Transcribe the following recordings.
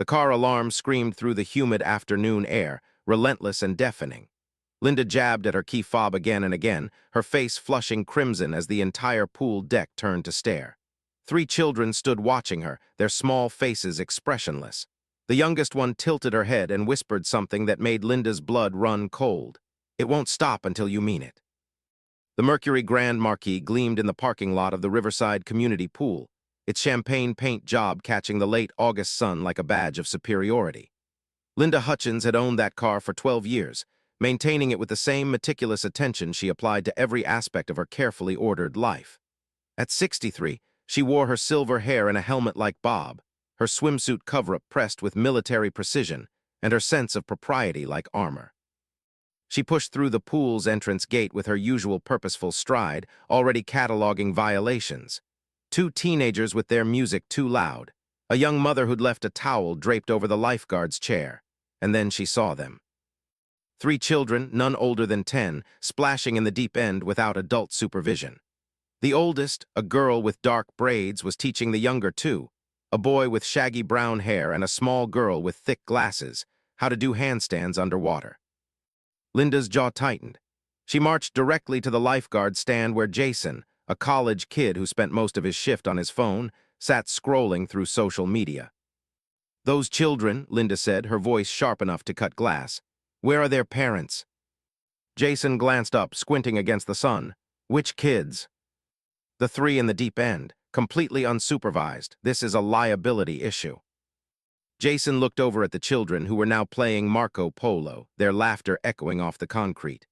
The car alarm screamed through the humid afternoon air, relentless and deafening. Linda jabbed at her key fob again and again, her face flushing crimson as the entire pool deck turned to stare. 3 children stood watching her, their small faces expressionless. The youngest one tilted her head and whispered something that made Linda's blood run cold. "It won't stop until you mean it." The Mercury Grand Marquis gleamed in the parking lot of the Riverside Community Pool, its champagne paint job catching the late August sun like a badge of superiority. Linda Hutchins had owned that car for 12 years, maintaining it with the same meticulous attention she applied to every aspect of her carefully ordered life. At 63, she wore her silver hair in a helmet like bob, her swimsuit cover-up pressed with military precision, and her sense of propriety like armor. She pushed through the pool's entrance gate with her usual purposeful stride, already cataloging violations. 2 teenagers with their music too loud, a young mother who'd left a towel draped over the lifeguard's chair, and then she saw them. 3 children, none older than 10, splashing in the deep end without adult supervision. The oldest, a girl with dark braids, was teaching the younger 2, a boy with shaggy brown hair and a small girl with thick glasses, how to do handstands underwater. Linda's jaw tightened. She marched directly to the lifeguard stand where Jason, a college kid who spent most of his shift on his phone, sat scrolling through social media. "Those children," Linda said, her voice sharp enough to cut glass. "Where are their parents?" Jason glanced up, squinting against the sun. "Which kids?" "The 3 in the deep end, completely unsupervised. This is a liability issue." Jason looked over at the children, who were now playing Marco Polo, their laughter echoing off the concrete.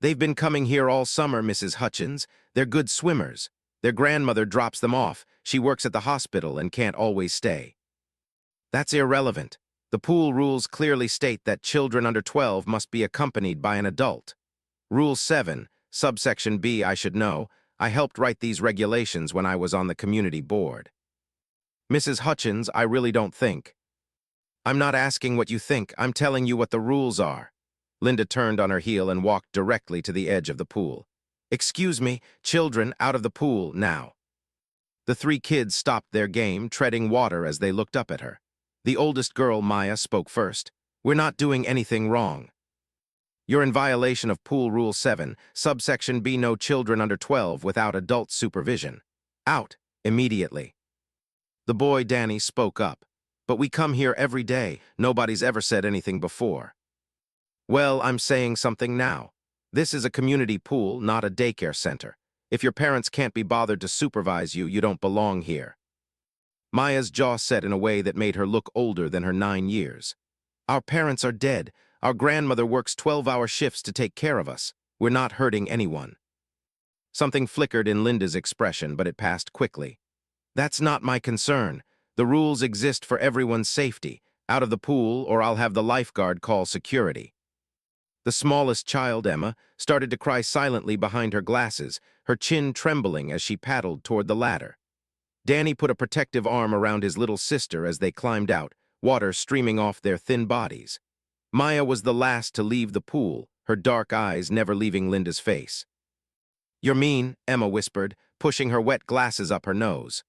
"They've been coming here all summer, Mrs. Hutchins. They're good swimmers. Their grandmother drops them off. She works at the hospital and can't always stay." "That's irrelevant. The pool rules clearly state that children under 12 must be accompanied by an adult. Rule 7, subsection B, I should know. I helped write these regulations when I was on the community board." "Mrs. Hutchins, I really don't think." "I'm not asking what you think. I'm telling you what the rules are." Linda turned on her heel and walked directly to the edge of the pool. "Excuse me, children, out of the pool, now." The 3 kids stopped their game, treading water as they looked up at her. The oldest girl, Maya, spoke first. "We're not doing anything wrong." "You're in violation of Pool Rule 7, subsection B, no children under 12 without adult supervision. Out, immediately." The boy, Danny, spoke up. "But we come here every day. Nobody's ever said anything before." "Well, I'm saying something now. This is a community pool, not a daycare center. If your parents can't be bothered to supervise you, you don't belong here." Maya's jaw set in a way that made her look older than her 9 years. "Our parents are dead. Our grandmother works 12-hour shifts to take care of us. We're not hurting anyone." Something flickered in Linda's expression, but it passed quickly. "That's not my concern. The rules exist for everyone's safety. Out of the pool, or I'll have the lifeguard call security." The smallest child, Emma, started to cry silently behind her glasses, her chin trembling as she paddled toward the ladder. Danny put a protective arm around his little sister as they climbed out, water streaming off their thin bodies. Maya was the last to leave the pool, her dark eyes never leaving Linda's face. "You're mean," Emma whispered, pushing her wet glasses up her nose.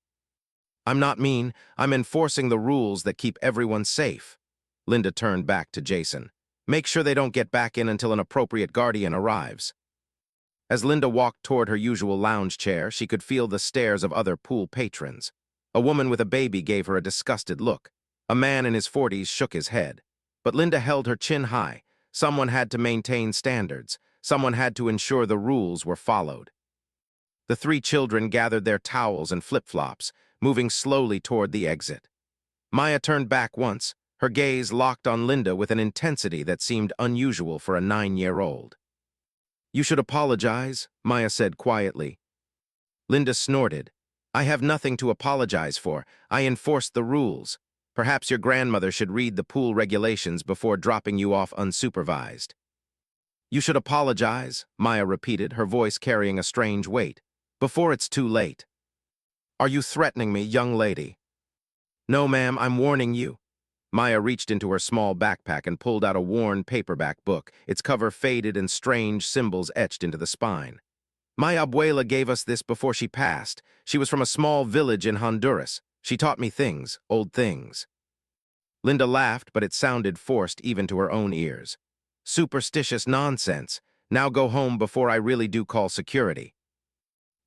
"I'm not mean. I'm enforcing the rules that keep everyone safe." Linda turned back to Jason. "Make sure they don't get back in until an appropriate guardian arrives." As Linda walked toward her usual lounge chair, she could feel the stares of other pool patrons. A woman with a baby gave her a disgusted look. A man in his 40s shook his head. But Linda held her chin high. Someone had to maintain standards. Someone had to ensure the rules were followed. The 3 children gathered their towels and flip-flops, moving slowly toward the exit. Maya turned back once, her gaze locked on Linda with an intensity that seemed unusual for a 9-year-old. "You should apologize," Maya said quietly. Linda snorted. "I have nothing to apologize for. I enforced the rules. Perhaps your grandmother should read the pool regulations before dropping you off unsupervised." "You should apologize," Maya repeated, her voice carrying a strange weight, "before it's too late." "Are you threatening me, young lady?" "No, ma'am, I'm warning you." Maya reached into her small backpack and pulled out a worn paperback book, its cover faded and strange symbols etched into the spine. "My abuela gave us this before she passed. She was from a small village in Honduras. She taught me things, old things." Linda laughed, but it sounded forced even to her own ears. Superstitious nonsense. Now go home before I really do call security.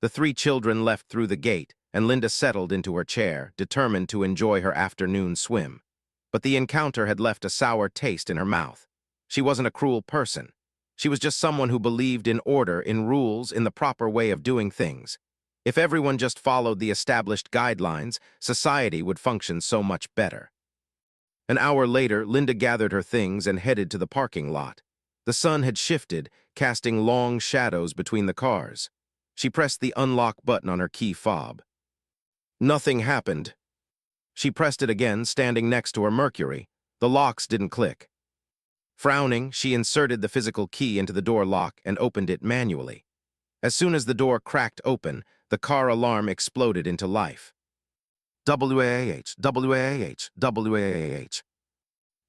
The three children left through the gate, and Linda settled into her chair, determined to enjoy her afternoon swim. But the encounter had left a sour taste in her mouth. She wasn't a cruel person. She was just someone who believed in order, in rules, in the proper way of doing things. If everyone just followed the established guidelines, society would function so much better. An hour later, Linda gathered her things and headed to the parking lot. The sun had shifted, casting long shadows between the cars. She pressed the unlock button on her key fob. Nothing happened. She pressed it again, standing next to her Mercury. The locks didn't click. Frowning, she inserted the physical key into the door lock and opened it manually. As soon as the door cracked open, the car alarm exploded into life. WAH, WAH, WAH.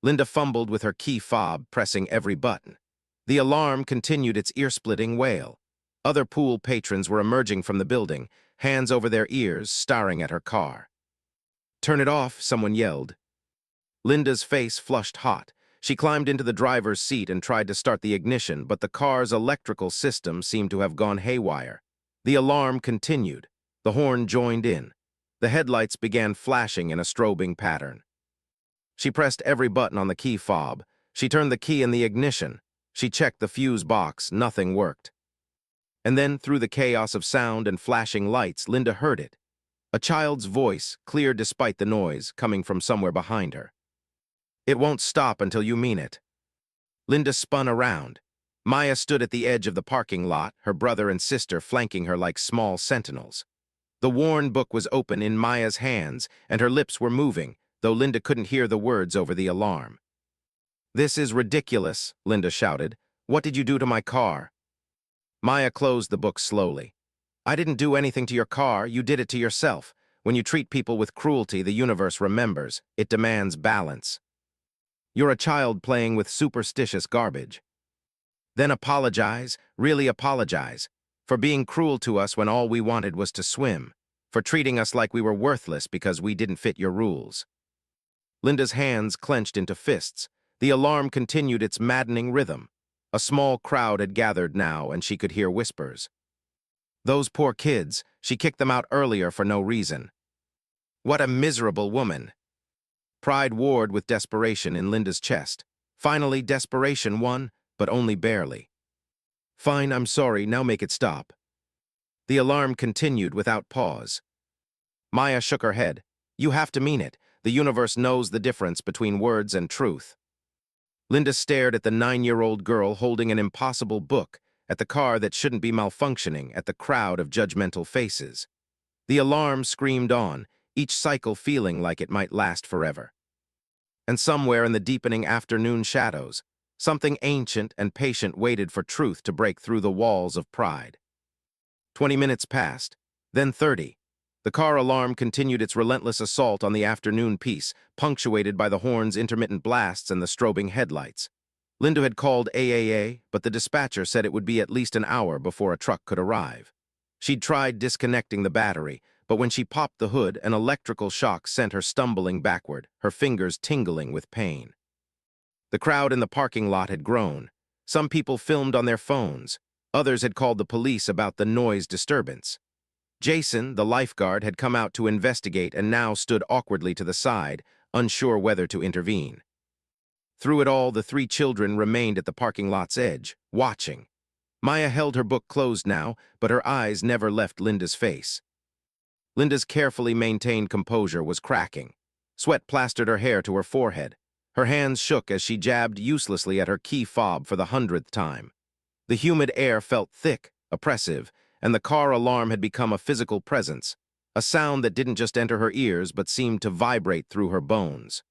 Linda fumbled with her key fob, pressing every button. The alarm continued its ear-splitting wail. Other pool patrons were emerging from the building, hands over their ears, staring at her car. "Turn it off," someone yelled. Linda's face flushed hot. She climbed into the driver's seat and tried to start the ignition, but the car's electrical system seemed to have gone haywire. The alarm continued. The horn joined in. The headlights began flashing in a strobing pattern. She pressed every button on the key fob. She turned the key in the ignition. She checked the fuse box. Nothing worked. And then, through the chaos of sound and flashing lights, Linda heard it. A child's voice, clear despite the noise, coming from somewhere behind her. "It won't stop until you mean it." Linda spun around. Maya stood at the edge of the parking lot, her brother and sister flanking her like small sentinels. The worn book was open in Maya's hands, and her lips were moving, though Linda couldn't hear the words over the alarm. "This is ridiculous," Linda shouted. "What did you do to my car?" Maya closed the book slowly. "I didn't do anything to your car, you did it to yourself. When you treat people with cruelty, the universe remembers. It demands balance. You're a child playing with superstitious garbage. Then apologize, really apologize, for being cruel to us when all we wanted was to swim, for treating us like we were worthless because we didn't fit your rules." Linda's hands clenched into fists. The alarm continued its maddening rhythm. A small crowd had gathered now, and she could hear whispers. "Those poor kids, she kicked them out earlier for no reason. What a miserable woman." Pride warred with desperation in Linda's chest. Finally, desperation won, but only barely. "Fine, I'm sorry, now make it stop." The alarm continued without pause. Maya shook her head. "You have to mean it. The universe knows the difference between words and truth." Linda stared at the 9-year-old girl holding an impossible book, at the car that shouldn't be malfunctioning, at the crowd of judgmental faces. The alarm screamed on, each cycle feeling like it might last forever. And somewhere in the deepening afternoon shadows, something ancient and patient waited for truth to break through the walls of pride. 20 minutes passed, then 30. The car alarm continued its relentless assault on the afternoon peace, punctuated by the horn's intermittent blasts and the strobing headlights. Linda had called AAA, but the dispatcher said it would be at least an hour before a truck could arrive. She'd tried disconnecting the battery, but when she popped the hood, an electrical shock sent her stumbling backward, her fingers tingling with pain. The crowd in the parking lot had grown. Some people filmed on their phones. Others had called the police about the noise disturbance. Jason, the lifeguard, had come out to investigate and now stood awkwardly to the side, unsure whether to intervene. Through it all, the three children remained at the parking lot's edge, watching. Maya held her book closed now, but her eyes never left Linda's face. Linda's carefully maintained composure was cracking. Sweat plastered her hair to her forehead. Her hands shook as she jabbed uselessly at her key fob for the 100th time. The humid air felt thick, oppressive, and the car alarm had become a physical presence, a sound that didn't just enter her ears but seemed to vibrate through her bones.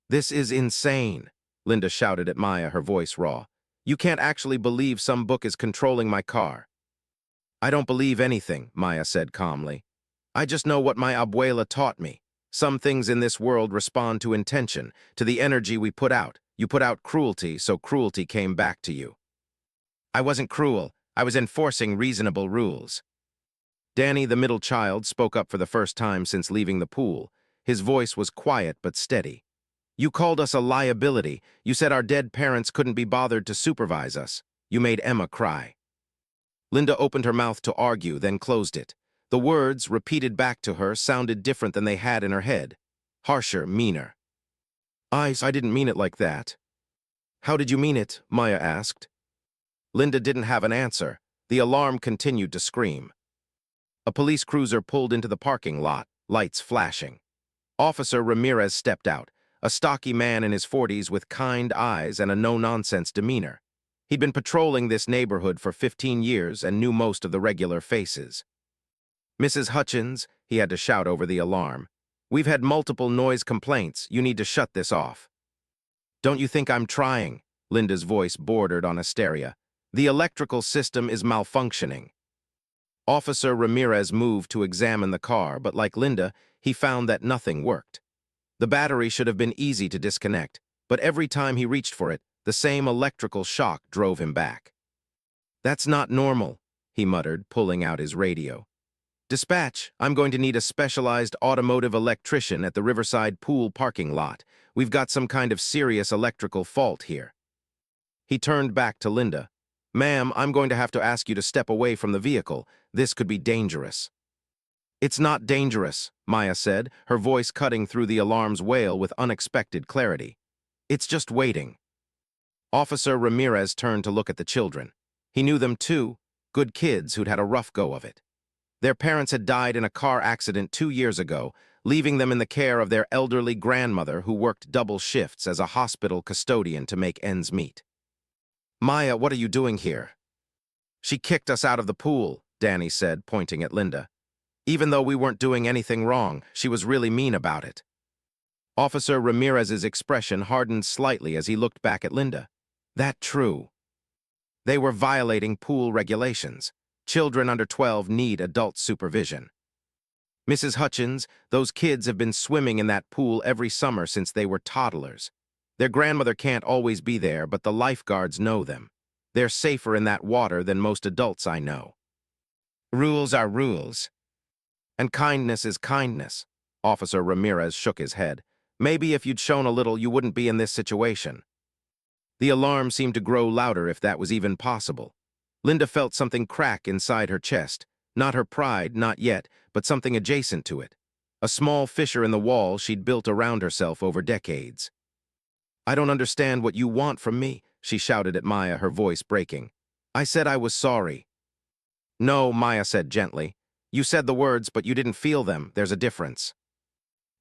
"This is insane," Linda shouted at Maya, her voice raw. "You can't actually believe some book is controlling my car." "I don't believe anything," Maya said calmly. "I just know what my abuela taught me. Some things in this world respond to intention, to the energy we put out. You put out cruelty, so cruelty came back to you." "I wasn't cruel. I was enforcing reasonable rules." Danny, the middle child, spoke up for the first time since leaving the pool. His voice was quiet but steady. You called us a liability. You said our dead parents couldn't be bothered to supervise us. You made Emma cry. Linda opened her mouth to argue, then closed it. The words, repeated back to her, sounded different than they had in her head. Harsher, meaner. I didn't mean it like that. How did you mean it? Maya asked. Linda didn't have an answer. The alarm continued to scream. A police cruiser pulled into the parking lot, lights flashing. Officer Ramirez stepped out, a stocky man in his 40s with kind eyes and a no-nonsense demeanor. He'd been patrolling this neighborhood for 15 years and knew most of the regular faces. Mrs. Hutchins, he had to shout over the alarm. We've had multiple noise complaints. You need to shut this off. Don't you think I'm trying? Linda's voice bordered on hysteria. The electrical system is malfunctioning. Officer Ramirez moved to examine the car, but like Linda, he found that nothing worked. The battery should have been easy to disconnect, but every time he reached for it, the same electrical shock drove him back. That's not normal, he muttered, pulling out his radio. Dispatch, I'm going to need a specialized automotive electrician at the Riverside Pool parking lot. We've got some kind of serious electrical fault here. He turned back to Linda. Ma'am, I'm going to have to ask you to step away from the vehicle. This could be dangerous. It's not dangerous, Maya said, her voice cutting through the alarm's wail with unexpected clarity. It's just waiting. Officer Ramirez turned to look at the children. He knew them too, good kids who'd had a rough go of it. Their parents had died in a car accident 2 years ago, leaving them in the care of their elderly grandmother who worked double shifts as a hospital custodian to make ends meet. Maya, what are you doing here? She kicked us out of the pool, Danny said, pointing at Linda. Even though we weren't doing anything wrong, she was really mean about it. Officer Ramirez's expression hardened slightly as he looked back at Linda. That true. They were violating pool regulations. Children under 12 need adult supervision. Mrs. Hutchins, those kids have been swimming in that pool every summer since they were toddlers. Their grandmother can't always be there, but the lifeguards know them. They're safer in that water than most adults I know. Rules are rules. And kindness is kindness. Officer Ramirez shook his head. Maybe if you'd shown a little, you wouldn't be in this situation. The alarm seemed to grow louder, if that was even possible. Linda felt something crack inside her chest. Not her pride, not yet, but something adjacent to it. A small fissure in the wall she'd built around herself over decades. I don't understand what you want from me, she shouted at Maya, her voice breaking. I said I was sorry. No, Maya said gently. You said the words, but you didn't feel them. There's a difference.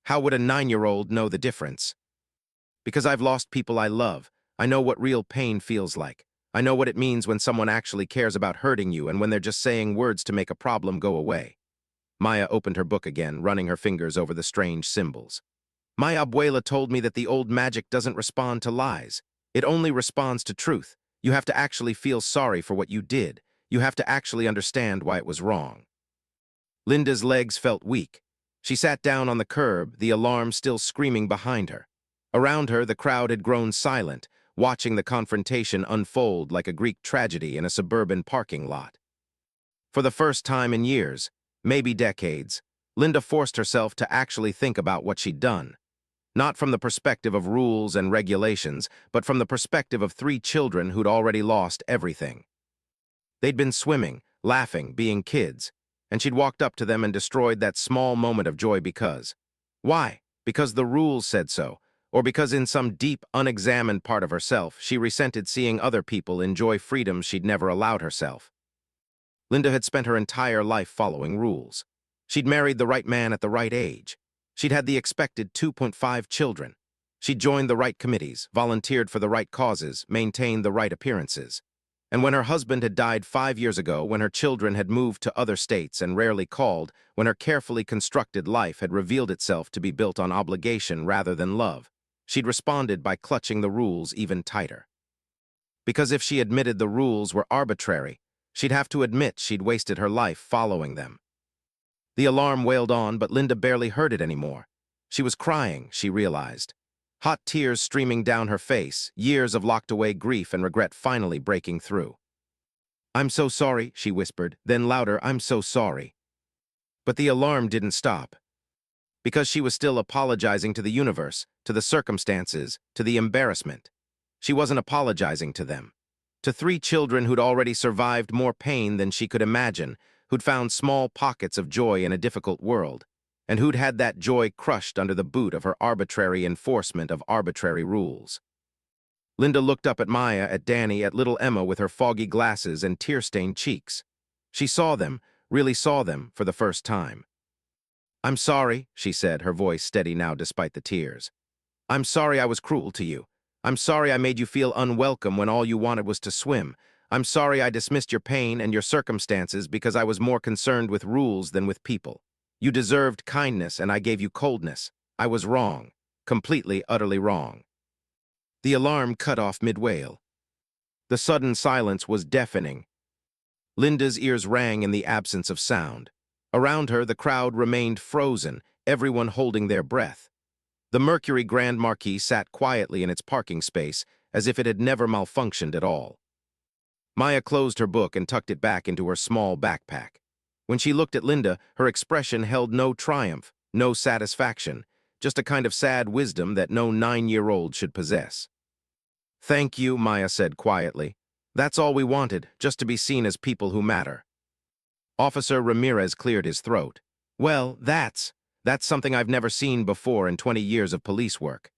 How would a 9-year-old know the difference? Because I've lost people I love. I know what real pain feels like. I know what it means when someone actually cares about hurting you and when they're just saying words to make a problem go away. Maya opened her book again, running her fingers over the strange symbols. My abuela told me that the old magic doesn't respond to lies. It only responds to truth. You have to actually feel sorry for what you did. You have to actually understand why it was wrong. Linda's legs felt weak. She sat down on the curb, the alarm still screaming behind her. Around her, the crowd had grown silent, watching the confrontation unfold like a Greek tragedy in a suburban parking lot. For the first time in years, maybe decades, Linda forced herself to actually think about what she'd done. Not from the perspective of rules and regulations, but from the perspective of 3 children who'd already lost everything. They'd been swimming, laughing, being kids, and she'd walked up to them and destroyed that small moment of joy because. Why? Because the rules said so, or because in some deep, unexamined part of herself, she resented seeing other people enjoy freedoms she'd never allowed herself. Linda had spent her entire life following rules. She'd married the right man at the right age. She'd had the expected 2.5 children. She'd joined the right committees, volunteered for the right causes, maintained the right appearances. And when her husband had died 5 years ago, when her children had moved to other states and rarely called, when her carefully constructed life had revealed itself to be built on obligation rather than love, she'd responded by clutching the rules even tighter. Because if she admitted the rules were arbitrary, she'd have to admit she'd wasted her life following them. The alarm wailed on, but Linda barely heard it anymore. She was crying, she realized. Hot tears streaming down her face, years of locked-away grief and regret finally breaking through. I'm so sorry, she whispered, then louder, I'm so sorry. But the alarm didn't stop. because she was still apologizing to the universe, to the circumstances, to the embarrassment. She wasn't apologizing to them. To 3 children who'd already survived more pain than she could imagine, who'd found small pockets of joy in a difficult world, and who'd had that joy crushed under the boot of her arbitrary enforcement of arbitrary rules. Linda looked up at Maya, at Danny, at little Emma with her foggy glasses and tear-stained cheeks. She saw them, really saw them, for the first time. "I'm sorry," she said, her voice steady now despite the tears. "I'm sorry I was cruel to you. I'm sorry I made you feel unwelcome when all you wanted was to swim. I'm sorry I dismissed your pain and your circumstances because I was more concerned with rules than with people. You deserved kindness and I gave you coldness. I was wrong. Completely, utterly wrong." The alarm cut off mid-wail. The sudden silence was deafening. Linda's ears rang in the absence of sound. Around her, the crowd remained frozen, everyone holding their breath. The Mercury Grand Marquis sat quietly in its parking space, as if it had never malfunctioned at all. Maya closed her book and tucked it back into her small backpack. When she looked at Linda, her expression held no triumph, no satisfaction, just a kind of sad wisdom that no 9-year-old should possess. "Thank you," Maya said quietly. "That's all we wanted, just to be seen as people who matter." Officer Ramirez cleared his throat. "Well, that's something I've never seen before in 20 years of police work."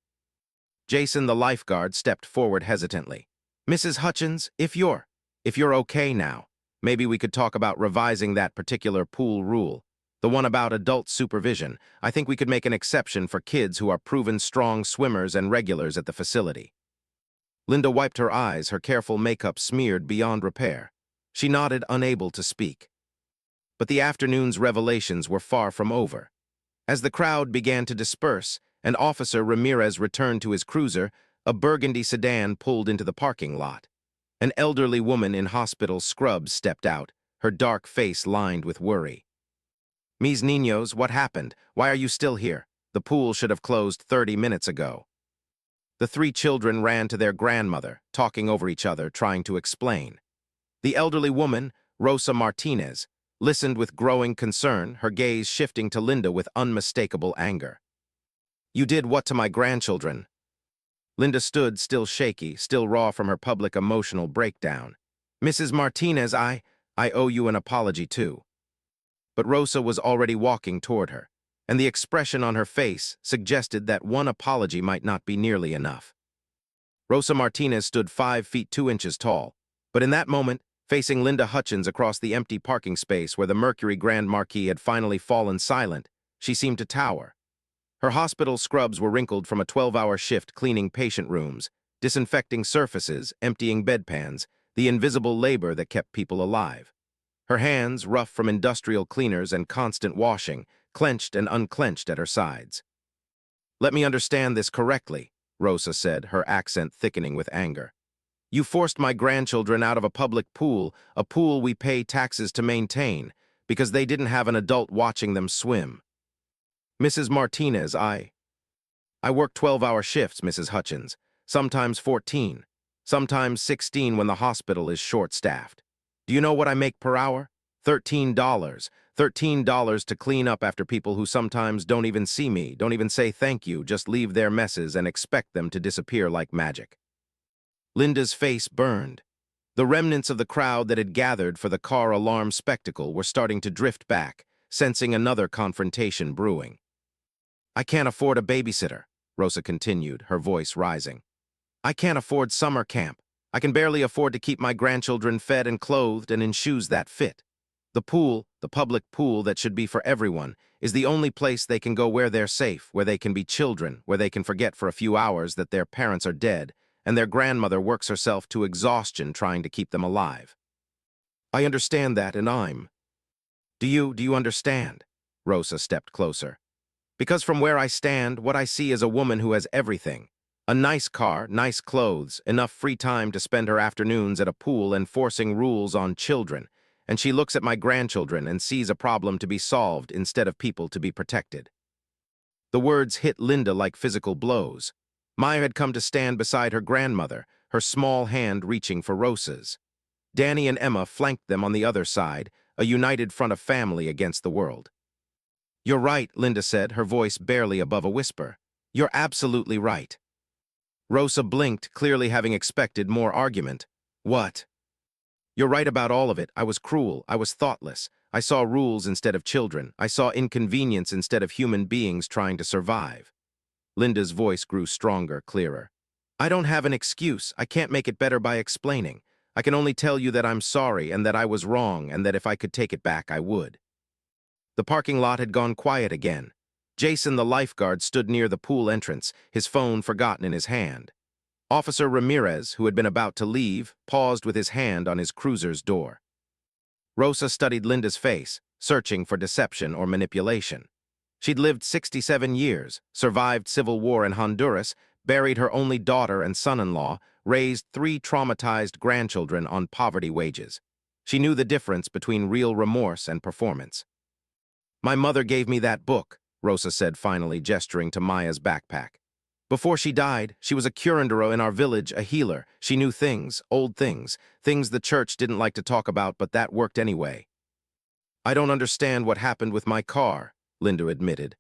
Jason, the lifeguard, stepped forward hesitantly. "Mrs. Hutchins, if you're okay now, maybe we could talk about revising that particular pool rule, the one about adult supervision. I think we could make an exception for kids who are proven strong swimmers and regulars at the facility." Linda wiped her eyes, her careful makeup smeared beyond repair. She nodded, unable to speak. But the afternoon's revelations were far from over. As the crowd began to disperse and Officer Ramirez returned to his cruiser, a burgundy sedan pulled into the parking lot. An elderly woman in hospital scrubs stepped out, her dark face lined with worry. "Mis niños, what happened? Why are you still here? The pool should have closed 30 minutes ago." The 3 children ran to their grandmother, talking over each other, trying to explain. The elderly woman, Rosa Martinez, listened with growing concern, her gaze shifting to Linda with unmistakable anger. "You did what to my grandchildren?" Linda stood, still shaky, still raw from her public emotional breakdown. "Mrs. Martinez, I owe you an apology too." But Rosa was already walking toward her, and the expression on her face suggested that one apology might not be nearly enough. Rosa Martinez stood 5 feet 2 inches tall, but in that moment, facing Linda Hutchins across the empty parking space where the Mercury Grand Marquis had finally fallen silent, she seemed to tower. Her hospital scrubs were wrinkled from a 12-hour shift cleaning patient rooms, disinfecting surfaces, emptying bedpans, the invisible labor that kept people alive. Her hands, rough from industrial cleaners and constant washing, clenched and unclenched at her sides. "Let me understand this correctly," Rosa said, her accent thickening with anger. "You forced my grandchildren out of a public pool, a pool we pay taxes to maintain, because they didn't have an adult watching them swim." "Mrs. Martinez, I work 12-hour shifts, Mrs. Hutchins, sometimes 14, sometimes 16 when the hospital is short-staffed. Do you know what I make per hour? $13. $13 to clean up after people who sometimes don't even see me, don't even say thank you, just leave their messes and expect them to disappear like magic." Linda's face burned. The remnants of the crowd that had gathered for the car alarm spectacle were starting to drift back, sensing another confrontation brewing. "I can't afford a babysitter," Rosa continued, her voice rising. "I can't afford summer camp. I can barely afford to keep my grandchildren fed and clothed and in shoes that fit. The pool, the public pool that should be for everyone, is the only place they can go where they're safe, where they can be children, where they can forget for a few hours that their parents are dead, and their grandmother works herself to exhaustion trying to keep them alive. I understand that, and Do you understand?" Rosa stepped closer. "Because from where I stand, what I see is a woman who has everything. A nice car, nice clothes, enough free time to spend her afternoons at a pool enforcing rules on children, and she looks at my grandchildren and sees a problem to be solved instead of people to be protected." The words hit Linda like physical blows. Maya had come to stand beside her grandmother, her small hand reaching for Rosa's. Danny and Emma flanked them on the other side, a united front of family against the world. You're right, Linda said, her voice barely above a whisper. You're absolutely right. Rosa blinked, clearly having expected more argument. What? You're right about all of it. I was cruel. I was thoughtless. I saw rules instead of children. I saw inconvenience instead of human beings trying to survive. Linda's voice grew stronger, clearer. I don't have an excuse. I can't make it better by explaining. I can only tell you that I'm sorry and that I was wrong and that if I could take it back, I would. The parking lot had gone quiet again. Jason, the lifeguard, stood near the pool entrance, his phone forgotten in his hand. Officer Ramirez, who had been about to leave, paused with his hand on his cruiser's door. Rosa studied Linda's face, searching for deception or manipulation. She'd lived 67 years, survived civil war in Honduras, buried her only daughter and son-in-law, raised 3 traumatized grandchildren on poverty wages. She knew the difference between real remorse and performance. My mother gave me that book, Rosa said finally, gesturing to Maya's backpack. Before she died, she was a curandero in our village, a healer. She knew things, old things, things the church didn't like to talk about, but that worked anyway. I don't understand what happened with my car, Linda admitted.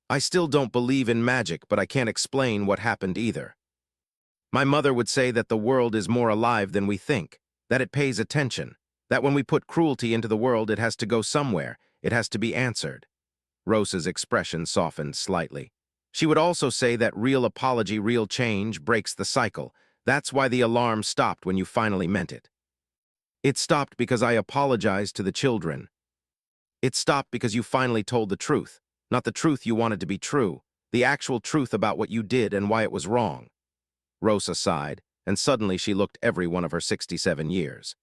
I still don't believe in magic, but I can't explain what happened either. My mother would say that the world is more alive than we think, that it pays attention, that when we put cruelty into the world, it has to go somewhere, it has to be answered. Rosa's expression softened slightly. She would also say that real apology, real change, breaks the cycle. That's why the alarm stopped when you finally meant it. It stopped because I apologized to the children. It stopped because you finally told the truth, not the truth you wanted to be true, the actual truth about what you did and why it was wrong. Rosa sighed, and suddenly she looked every one of her 67 years.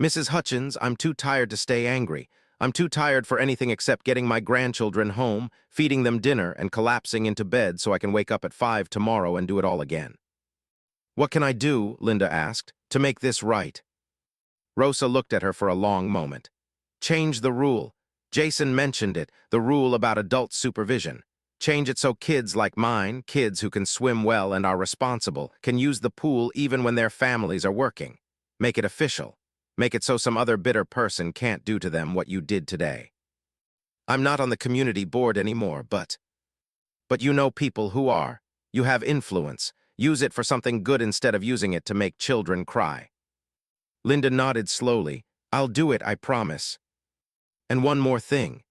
Mrs. Hutchins, I'm too tired to stay angry. I'm too tired for anything except getting my grandchildren home, feeding them dinner, and collapsing into bed so I can wake up at 5 tomorrow and do it all again. What can I do, Linda asked, to make this right? Rosa looked at her for a long moment. Change the rule. Jason mentioned it, the rule about adult supervision. Change it so kids like mine, kids who can swim well and are responsible, can use the pool even when their families are working. Make it official. Make it so some other bitter person can't do to them what you did today. I'm not on the community board anymore, but you know people who are. You have influence. Use it for something good instead of using it to make children cry. Linda nodded slowly. I'll do it, I promise. And one more thing.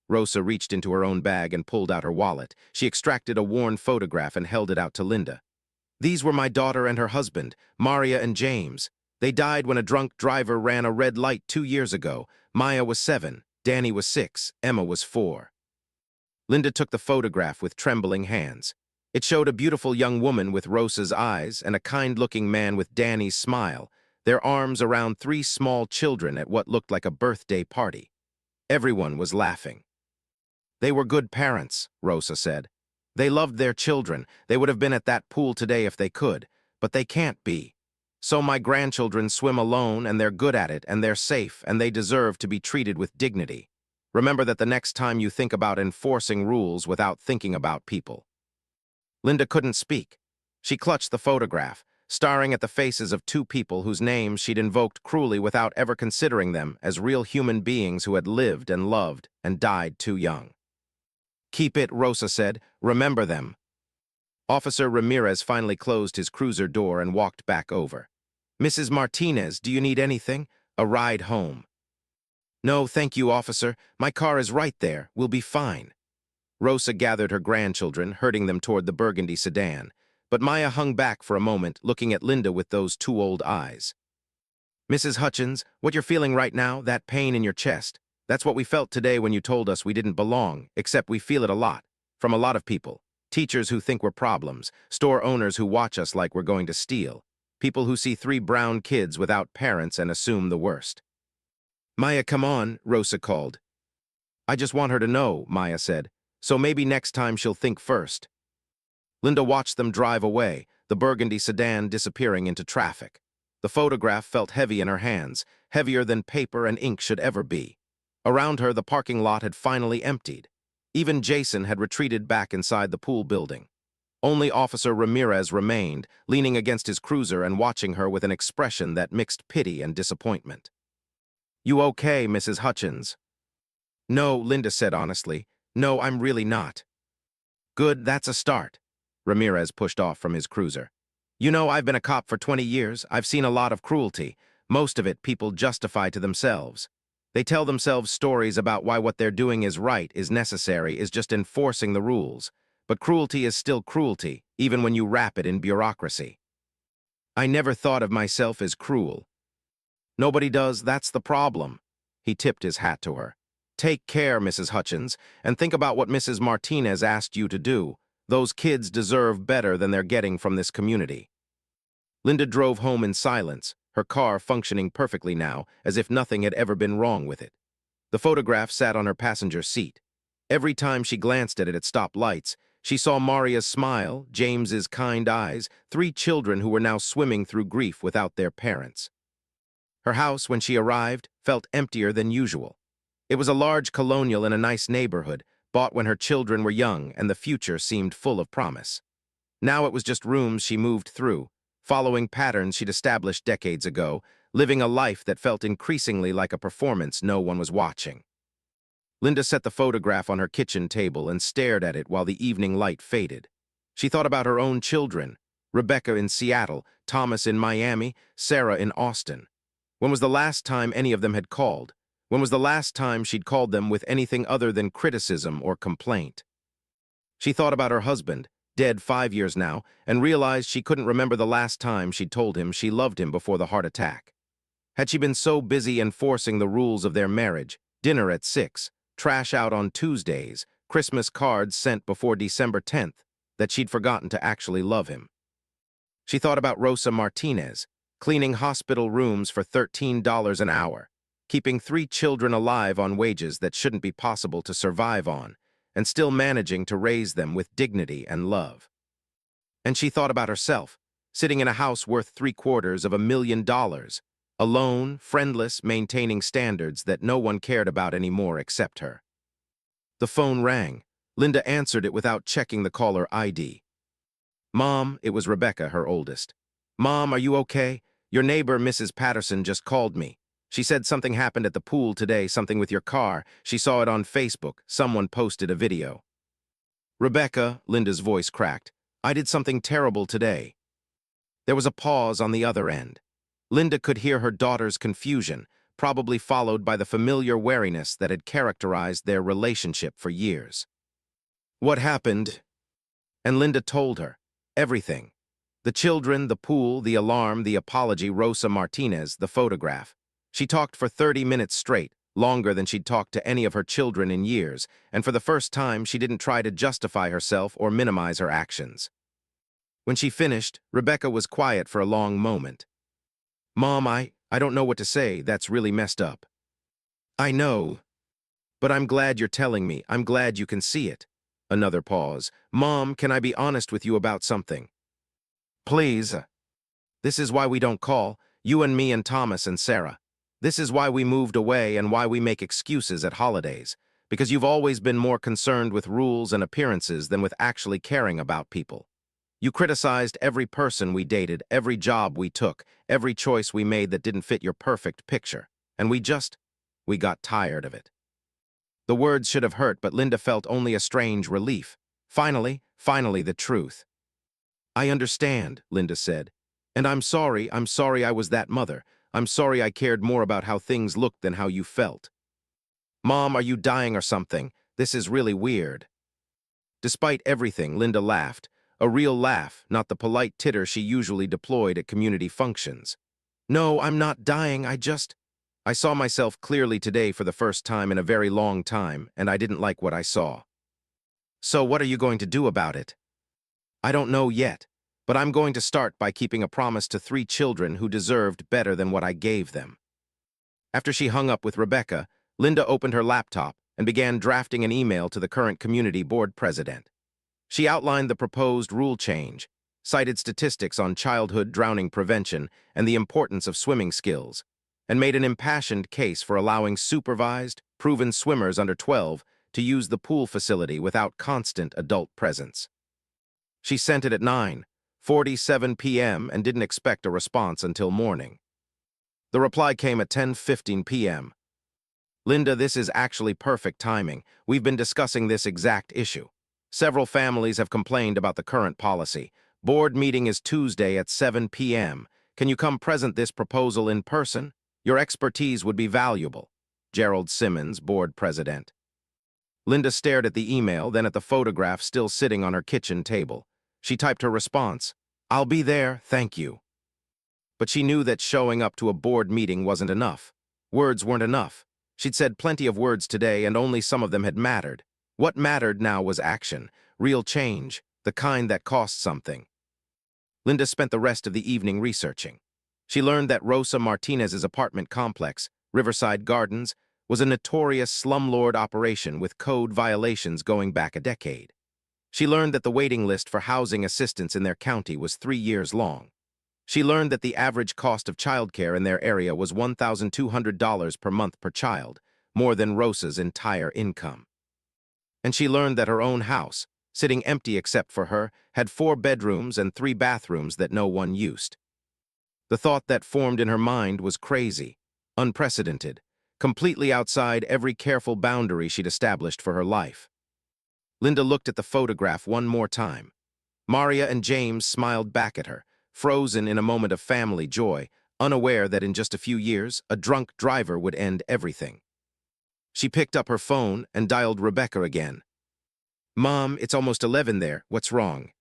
Rosa reached into her own bag and pulled out her wallet. She extracted a worn photograph and held it out to Linda. These were my daughter and her husband, Maria and James. They died when a drunk driver ran a red light 2 years ago. Maya was 7, Danny was 6, Emma was 4. Linda took the photograph with trembling hands. It showed a beautiful young woman with Rosa's eyes and a kind-looking man with Danny's smile, their arms around 3 small children at what looked like a birthday party. Everyone was laughing. They were good parents, Rosa said. They loved their children. They would have been at that pool today if they could, but they can't be. So my grandchildren swim alone, and they're good at it, and they're safe, and they deserve to be treated with dignity. Remember that the next time you think about enforcing rules without thinking about people. Linda couldn't speak. She clutched the photograph, staring at the faces of 2 people whose names she'd invoked cruelly without ever considering them as real human beings who had lived and loved and died too young. Keep it, Rosa said. Remember them. Officer Ramirez finally closed his cruiser door and walked back over. Mrs. Martinez, do you need anything? A ride home? No, thank you, officer. My car is right there. We'll be fine. Rosa gathered her grandchildren, herding them toward the burgundy sedan. But Maya hung back for a moment, looking at Linda with those 2 old eyes. Mrs. Hutchins, what you're feeling right now, that pain in your chest, that's what we felt today when you told us we didn't belong, except we feel it a lot, from a lot of people. Teachers who think we're problems, store owners who watch us like we're going to steal, people who see 3 brown kids without parents and assume the worst. Maya, come on, Rosa called. I just want her to know, Maya said, so maybe next time she'll think first. Linda watched them drive away, the burgundy sedan disappearing into traffic. The photograph felt heavy in her hands, heavier than paper and ink should ever be. Around her, the parking lot had finally emptied. Even Jason had retreated back inside the pool building. Only Officer Ramirez remained, leaning against his cruiser and watching her with an expression that mixed pity and disappointment. You okay, Mrs. Hutchins? No, Linda said honestly. No, I'm really not. Good, that's a start. Ramirez pushed off from his cruiser. You know, I've been a cop for 20 years. I've seen a lot of cruelty. Most of it people justify to themselves. They tell themselves stories about why what they're doing is right, is necessary, is just enforcing the rules. But cruelty is still cruelty, even when you wrap it in bureaucracy. I never thought of myself as cruel. Nobody does, that's the problem. He tipped his hat to her. Take care, Mrs. Hutchins, and think about what Mrs. Martinez asked you to do. Those kids deserve better than they're getting from this community. Linda drove home in silence, her car functioning perfectly now, as if nothing had ever been wrong with it. The photograph sat on her passenger seat. Every time she glanced at it at stoplights, she saw Maria's smile, James's kind eyes, 3 children who were now swimming through grief without their parents. Her house, when she arrived, felt emptier than usual. It was a large colonial in a nice neighborhood, bought when her children were young and the future seemed full of promise. Now it was just rooms she moved through, following patterns she'd established decades ago, living a life that felt increasingly like a performance no one was watching. Linda set the photograph on her kitchen table and stared at it while the evening light faded. She thought about her own children, Rebecca in Seattle, Thomas in Miami, Sarah in Austin. When was the last time any of them had called? When was the last time she'd called them with anything other than criticism or complaint? She thought about her husband, dead 5 years now, and realized she couldn't remember the last time she'd told him she loved him before the heart attack. Had she been so busy enforcing the rules of their marriage, dinner at 6, trash out on Tuesdays, Christmas cards sent before December 10th, that she'd forgotten to actually love him? She thought about Rosa Martinez, cleaning hospital rooms for $13 an hour, keeping 3 children alive on wages that shouldn't be possible to survive on, and still managing to raise them with dignity and love. And she thought about herself, sitting in a house worth $750,000, alone, friendless, maintaining standards that no one cared about anymore except her. The phone rang. Linda answered it without checking the caller ID. Mom, it was Rebecca, her oldest. Mom, are you okay? Your neighbor, Mrs. Patterson, just called me. She said something happened at the pool today, something with your car. She saw it on Facebook. Someone posted a video. Rebecca, Linda's voice cracked. I did something terrible today. There was a pause on the other end. Linda could hear her daughter's confusion, probably followed by the familiar wariness that had characterized their relationship for years. What happened? And Linda told her. Everything. The children, the pool, the alarm, the apology, Rosa Martinez, the photograph. She talked for 30 minutes straight, longer than she'd talked to any of her children in years, and for the first time she didn't try to justify herself or minimize her actions. When she finished, Rebecca was quiet for a long moment. Mom, I don't know what to say. That's really messed up. I know. But I'm glad you're telling me. I'm glad you can see it. Another pause. Mom, can I be honest with you about something? Please. This is why we don't call, you and me and Thomas and Sarah. This is why we moved away and why we make excuses at holidays. Because you've always been more concerned with rules and appearances than with actually caring about people. You criticized every person we dated, every job we took, every choice we made that didn't fit your perfect picture. And we got tired of it. The words should have hurt, but Linda felt only a strange relief. Finally the truth. I understand, Linda said. And I'm sorry I was that mother. I'm sorry I cared more about how things looked than how you felt. Mom, are you dying or something? This is really weird. Despite everything, Linda laughed. A real laugh, not the polite titter she usually deployed at community functions. No, I'm not dying, I saw myself clearly today for the first time in a very long time, and I didn't like what I saw. So what are you going to do about it? I don't know yet, but I'm going to start by keeping a promise to 3 children who deserved better than what I gave them. After she hung up with Rebecca, Linda opened her laptop and began drafting an email to the current community board president. She outlined the proposed rule change, cited statistics on childhood drowning prevention and the importance of swimming skills, and made an impassioned case for allowing supervised, proven swimmers under 12 to use the pool facility without constant adult presence. She sent it at 9:47 p.m. and didn't expect a response until morning. The reply came at 10:15 p.m. Linda, this is actually perfect timing. We've been discussing this exact issue. Several families have complained about the current policy. Board meeting is Tuesday at 7 p.m. Can you come present this proposal in person? Your expertise would be valuable. Gerald Simmons, board president. Linda stared at the email, then at the photograph still sitting on her kitchen table. She typed her response, "I'll be there, thank you." But she knew that showing up to a board meeting wasn't enough. Words weren't enough. She'd said plenty of words today, and only some of them had mattered. What mattered now was action, real change, the kind that cost something. Linda spent the rest of the evening researching. She learned that Rosa Martinez's apartment complex, Riverside Gardens, was a notorious slumlord operation with code violations going back a decade. She learned that the waiting list for housing assistance in their county was 3 years long. She learned that the average cost of childcare in their area was $1,200 per month per child, more than Rosa's entire income. And she learned that her own house, sitting empty except for her, had 4 bedrooms and 3 bathrooms that no one used. The thought that formed in her mind was crazy, unprecedented, completely outside every careful boundary she'd established for her life. Linda looked at the photograph one more time. Maria and James smiled back at her, frozen in a moment of family joy, unaware that in just a few years, a drunk driver would end everything. She picked up her phone and dialed Rebecca again. "Mom, it's almost 11 there. What's wrong?"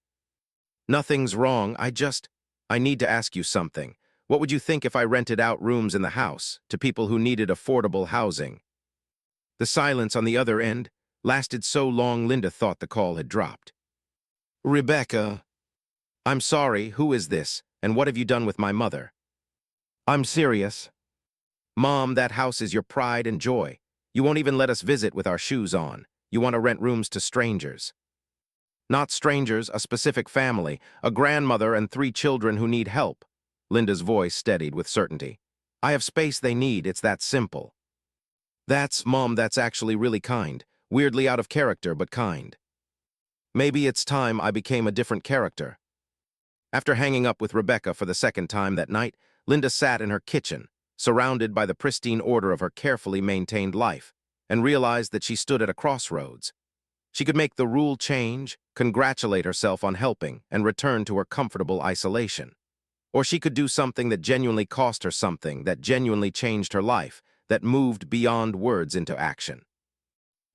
"Nothing's wrong. I need to ask you something. What would you think if I rented out rooms in the house to people who needed affordable housing?" The silence on the other end lasted so long Linda thought the call had dropped. "Rebecca, I'm sorry, who is this, and what have you done with my mother?" "I'm serious. Mom, that house is your pride and joy. You won't even let us visit with our shoes on. You want to rent rooms to strangers." "Not strangers, a specific family, a grandmother and 3 children who need help." Linda's voice steadied with certainty. "I have space they need, it's that simple." Mom, that's actually really kind. Weirdly out of character, but kind." "Maybe it's time I became a different character." After hanging up with Rebecca for the second time that night, Linda sat in her kitchen, surrounded by the pristine order of her carefully maintained life, and realized that she stood at a crossroads. She could make the rule change, congratulate herself on helping, and return to her comfortable isolation. Or she could do something that genuinely cost her something, that genuinely changed her life, that moved beyond words into action.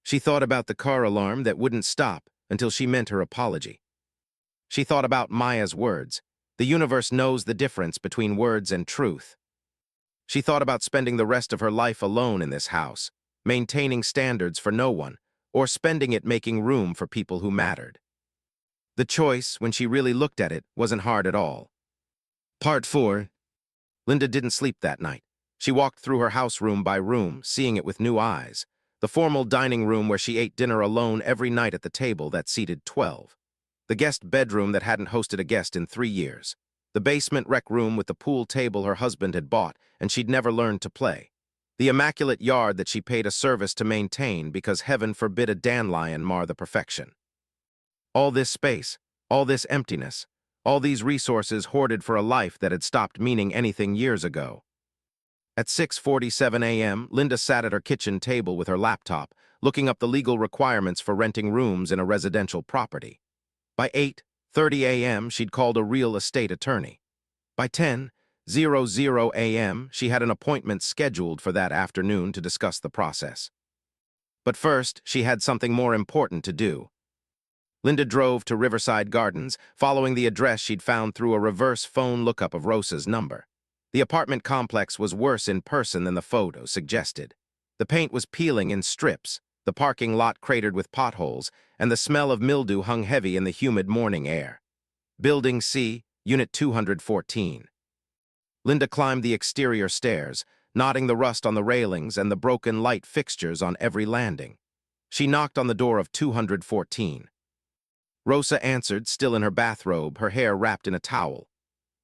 She thought about the car alarm that wouldn't stop until she meant her apology. She thought about Maya's words. The universe knows the difference between words and truth. She thought about spending the rest of her life alone in this house, maintaining standards for no one, or spending it making room for people who mattered. The choice, when she really looked at it, wasn't hard at all. Part 4. Linda didn't sleep that night. She walked through her house room by room, seeing it with new eyes. The formal dining room where she ate dinner alone every night at the table that seated 12. The guest bedroom that hadn't hosted a guest in 3 years. The basement rec room with the pool table her husband had bought and she'd never learned to play. The immaculate yard that she paid a service to maintain because heaven forbid a dandelion mar the perfection. All this space, all this emptiness, all these resources hoarded for a life that had stopped meaning anything years ago. At 6:47 a.m., Linda sat at her kitchen table with her laptop, looking up the legal requirements for renting rooms in a residential property. By 8:30 a.m., she'd called a real estate attorney. By 10:00 a.m., she had an appointment scheduled for that afternoon to discuss the process. But first, she had something more important to do. Linda drove to Riverside Gardens, following the address she'd found through a reverse phone lookup of Rosa's number. The apartment complex was worse in person than the photo suggested. The paint was peeling in strips, the parking lot cratered with potholes, and the smell of mildew hung heavy in the humid morning air. Building C, Unit 214. Linda climbed the exterior stairs, knotting the rust on the railings and the broken light fixtures on every landing. She knocked on the door of 214. Rosa answered, still in her bathrobe, her hair wrapped in a towel.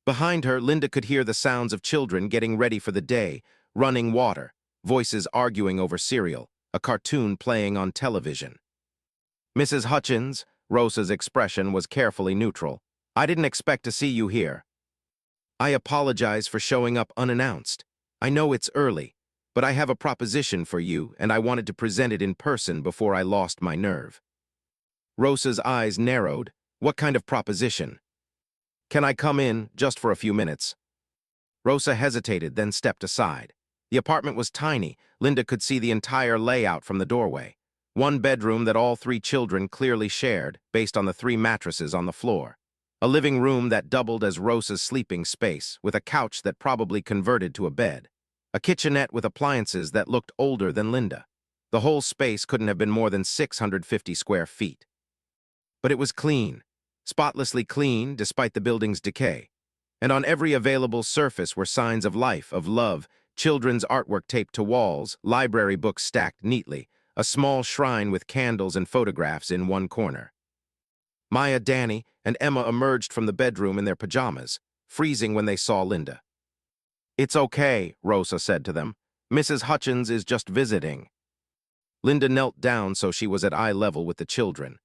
Behind her, Linda could hear the sounds of children getting ready for the day, running water, voices arguing over cereal, a cartoon playing on television. "Mrs. Hutchins," Rosa's expression was carefully neutral, "I didn't expect to see you here." "I apologize for showing up unannounced. I know it's early. but I have a proposition for you, and I wanted to present it in person before I lost my nerve. Rosa's eyes narrowed. What kind of proposition? Can I come in, just for a few minutes? Rosa hesitated, then stepped aside. The apartment was tiny. Linda could see the entire layout from the doorway. One bedroom that all three children clearly shared, based on the three mattresses on the floor. A living room that doubled as Rosa's sleeping space, with a couch that probably converted to a bed. A kitchenette with appliances that looked older than Linda. The whole space couldn't have been more than 650 square feet. But it was clean, spotlessly clean despite the building's decay. And on every available surface were signs of life, of love, children's artwork taped to walls, library books stacked neatly, a small shrine with candles and photographs in one corner. Maya, Danny, and Emma emerged from the bedroom in their pajamas, freezing when they saw Linda. "It's okay," Rosa said to them. "Mrs. Hutchins is just visiting." Linda knelt down so she was at eye level with the children.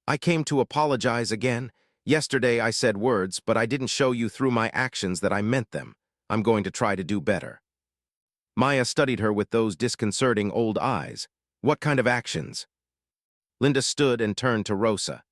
"I came to apologize again. Yesterday I said words, but I didn't show you through my actions that I meant them. I'm going to try to do better." Maya studied her with those disconcerting old eyes. "What kind of actions?" Linda stood and turned to Rosa.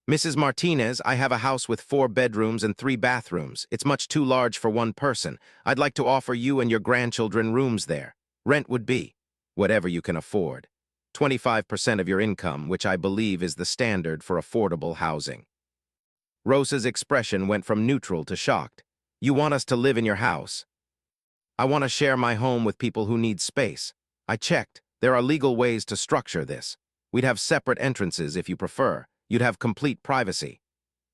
"Mrs. Martinez, I have a house with 4 bedrooms and 3 bathrooms. It's much too large for one person. I'd like to offer you and your grandchildren rooms there. Rent would be whatever you can afford. 25% of your income, which I believe is the standard for affordable housing." Rosa's expression went from neutral to shocked. "You want us to live in your house?" "I want to share my home with people who need space. I checked. There are legal ways to structure this. We'd have separate entrances if you prefer. You'd have complete privacy.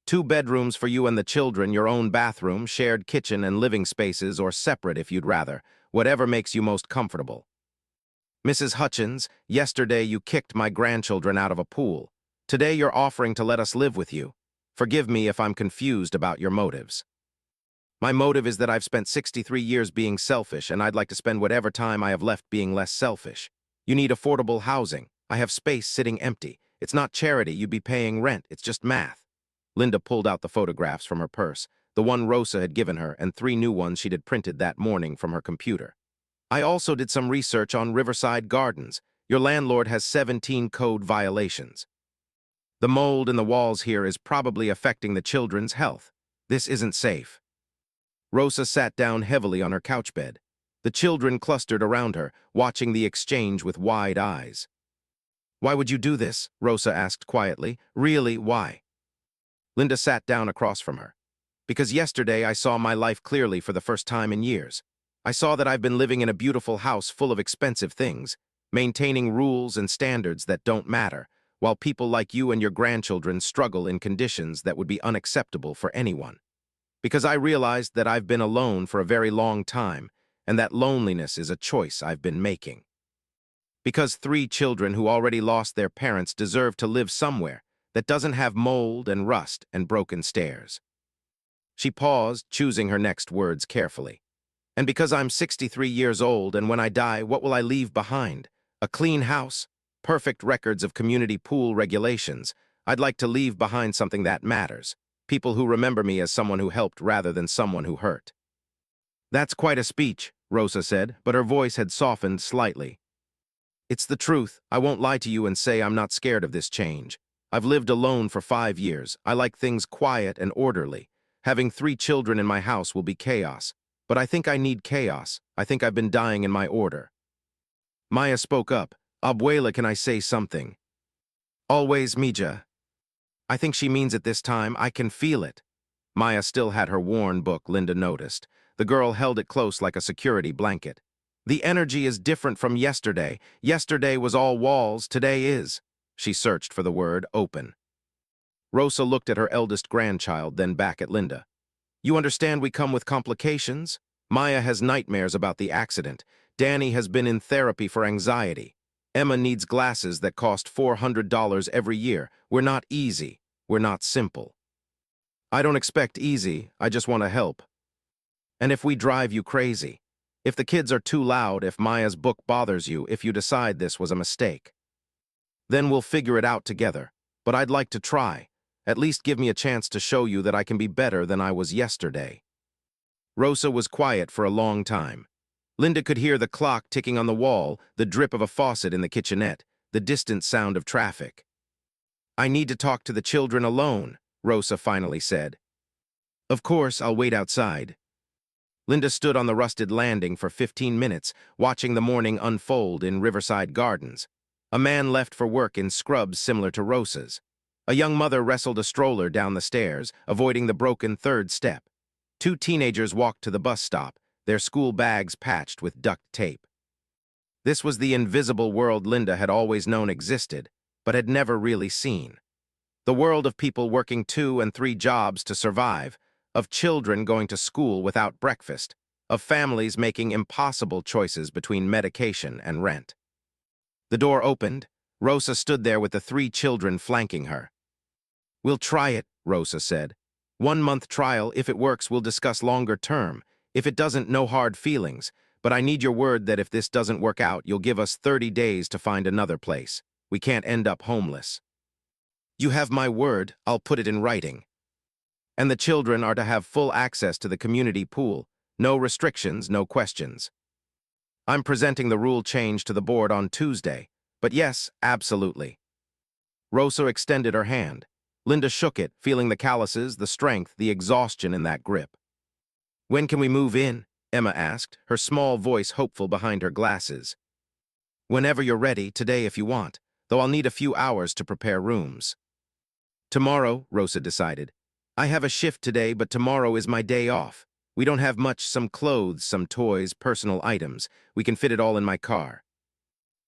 2 bedrooms for you and the children, your own bathroom, shared kitchen and living spaces, or separate if you'd rather, whatever makes you most comfortable. Mrs. Hutchins, yesterday you kicked my grandchildren out of a pool. Today you're offering to let us live with you. Forgive me if I'm confused about your motives." "My motive is that I've spent 63 years being selfish, and I'd like to spend whatever time I have left being less selfish. You need affordable housing. I have space sitting empty. It's not charity, you'd be paying rent, it's just math." Linda pulled out the photographs from her purse, the one Rosa had given her, and 3 new ones she'd had printed that morning from her computer. "I also did some research on Riverside Gardens. Your landlord has 17 code violations. The mold in the walls here is probably affecting the children's health. This isn't safe." Rosa sat down heavily on her couch bed. The children clustered around her, watching the exchange with wide eyes. "Why would you do this?" Rosa asked quietly. "Really, why?" Linda sat down across from her. "Because yesterday I saw my life clearly for the first time in years. I saw that I've been living in a beautiful house full of expensive things, maintaining rules and standards that don't matter, while people like you and your grandchildren struggle in conditions that would be unacceptable for anyone. Because I realized that I've been alone for a very long time, and that loneliness is a choice I've been making. Because 3 children who already lost their parents deserve to live somewhere that doesn't have mold and rust and broken stairs." She paused, choosing her next words carefully. "And because I'm 63 years old, and when I die, what will I leave behind? A clean house, perfect records of community pool regulations. I'd like to leave behind something that matters. People who remember me as someone who helped rather than someone who hurt." "That's quite a speech," Rosa said, but her voice had softened slightly. "It's the truth. I won't lie to you and say I'm not scared of this change. I've lived alone for 5 years. I like things quiet and orderly. Having 3 children in my house will be chaos. But I think I need chaos. I think I've been dying in my order." Maya spoke up. "Abuela, can I say something?" "Always, Mija." "I think she means it this time. I can feel it." Maya still had her worn book, Linda noticed. The girl held it close like a security blanket. "The energy is different from yesterday. Yesterday was all walls, today is." She searched for the word open. Rosa looked at her eldest grandchild, then back at Linda. "You understand we come with complications? Maya has nightmares about the accident. Danny has been in therapy for anxiety. Emma needs glasses that cost $400 every year. We're not easy. We're not simple." "I don't expect easy. I just want to help. And if we drive you crazy, if the kids are too loud, if Maya's book bothers you, if you decide this was a mistake, then we'll figure it out together. But I'd like to try. At least give me a chance to show you that I can be better than I was yesterday." Rosa was quiet for a long time. Linda could hear the clock ticking on the wall, the drip of a faucet in the kitchenette, the distant sound of traffic. "I need to talk to the children alone," Rosa finally said. "Of course, I'll wait outside." Linda stood on the rusted landing for 15 minutes, watching the morning unfold in Riverside Gardens. A man left for work in scrubs similar to Rosa's. A young mother wrestled a stroller down the stairs, avoiding the broken third step. Two teenagers walked to the bus stop, their school bags patched with duct tape. This was the invisible world Linda had always known existed, but had never really seen. The world of people working 2 and 3 jobs to survive, of children going to school without breakfast, of families making impossible choices between medication and rent. The door opened. Rosa stood there with the 3 children flanking her. "We'll try it," Rosa said. "1-month trial. If it works, we'll discuss longer term. If it doesn't, no hard feelings. But I need your word that if this doesn't work out, you'll give us 30 days to find another place. We can't end up homeless." "You have my word. I'll put it in writing." "And the children are to have full access to the community pool. No restrictions, no questions." "I'm presenting the rule change to the board on Tuesday. But yes, absolutely." Rosa extended her hand. Linda shook it, feeling the calluses, the strength, the exhaustion in that grip. "When can we move in?" Emma asked, her small voice hopeful behind her glasses. "Whenever you're ready, today if you want, though I'll need a few hours to prepare rooms." "Tomorrow," Rosa decided. "I have a shift today, but tomorrow is my day off. We don't have much, some clothes, some toys, personal items. We can fit it all in my car."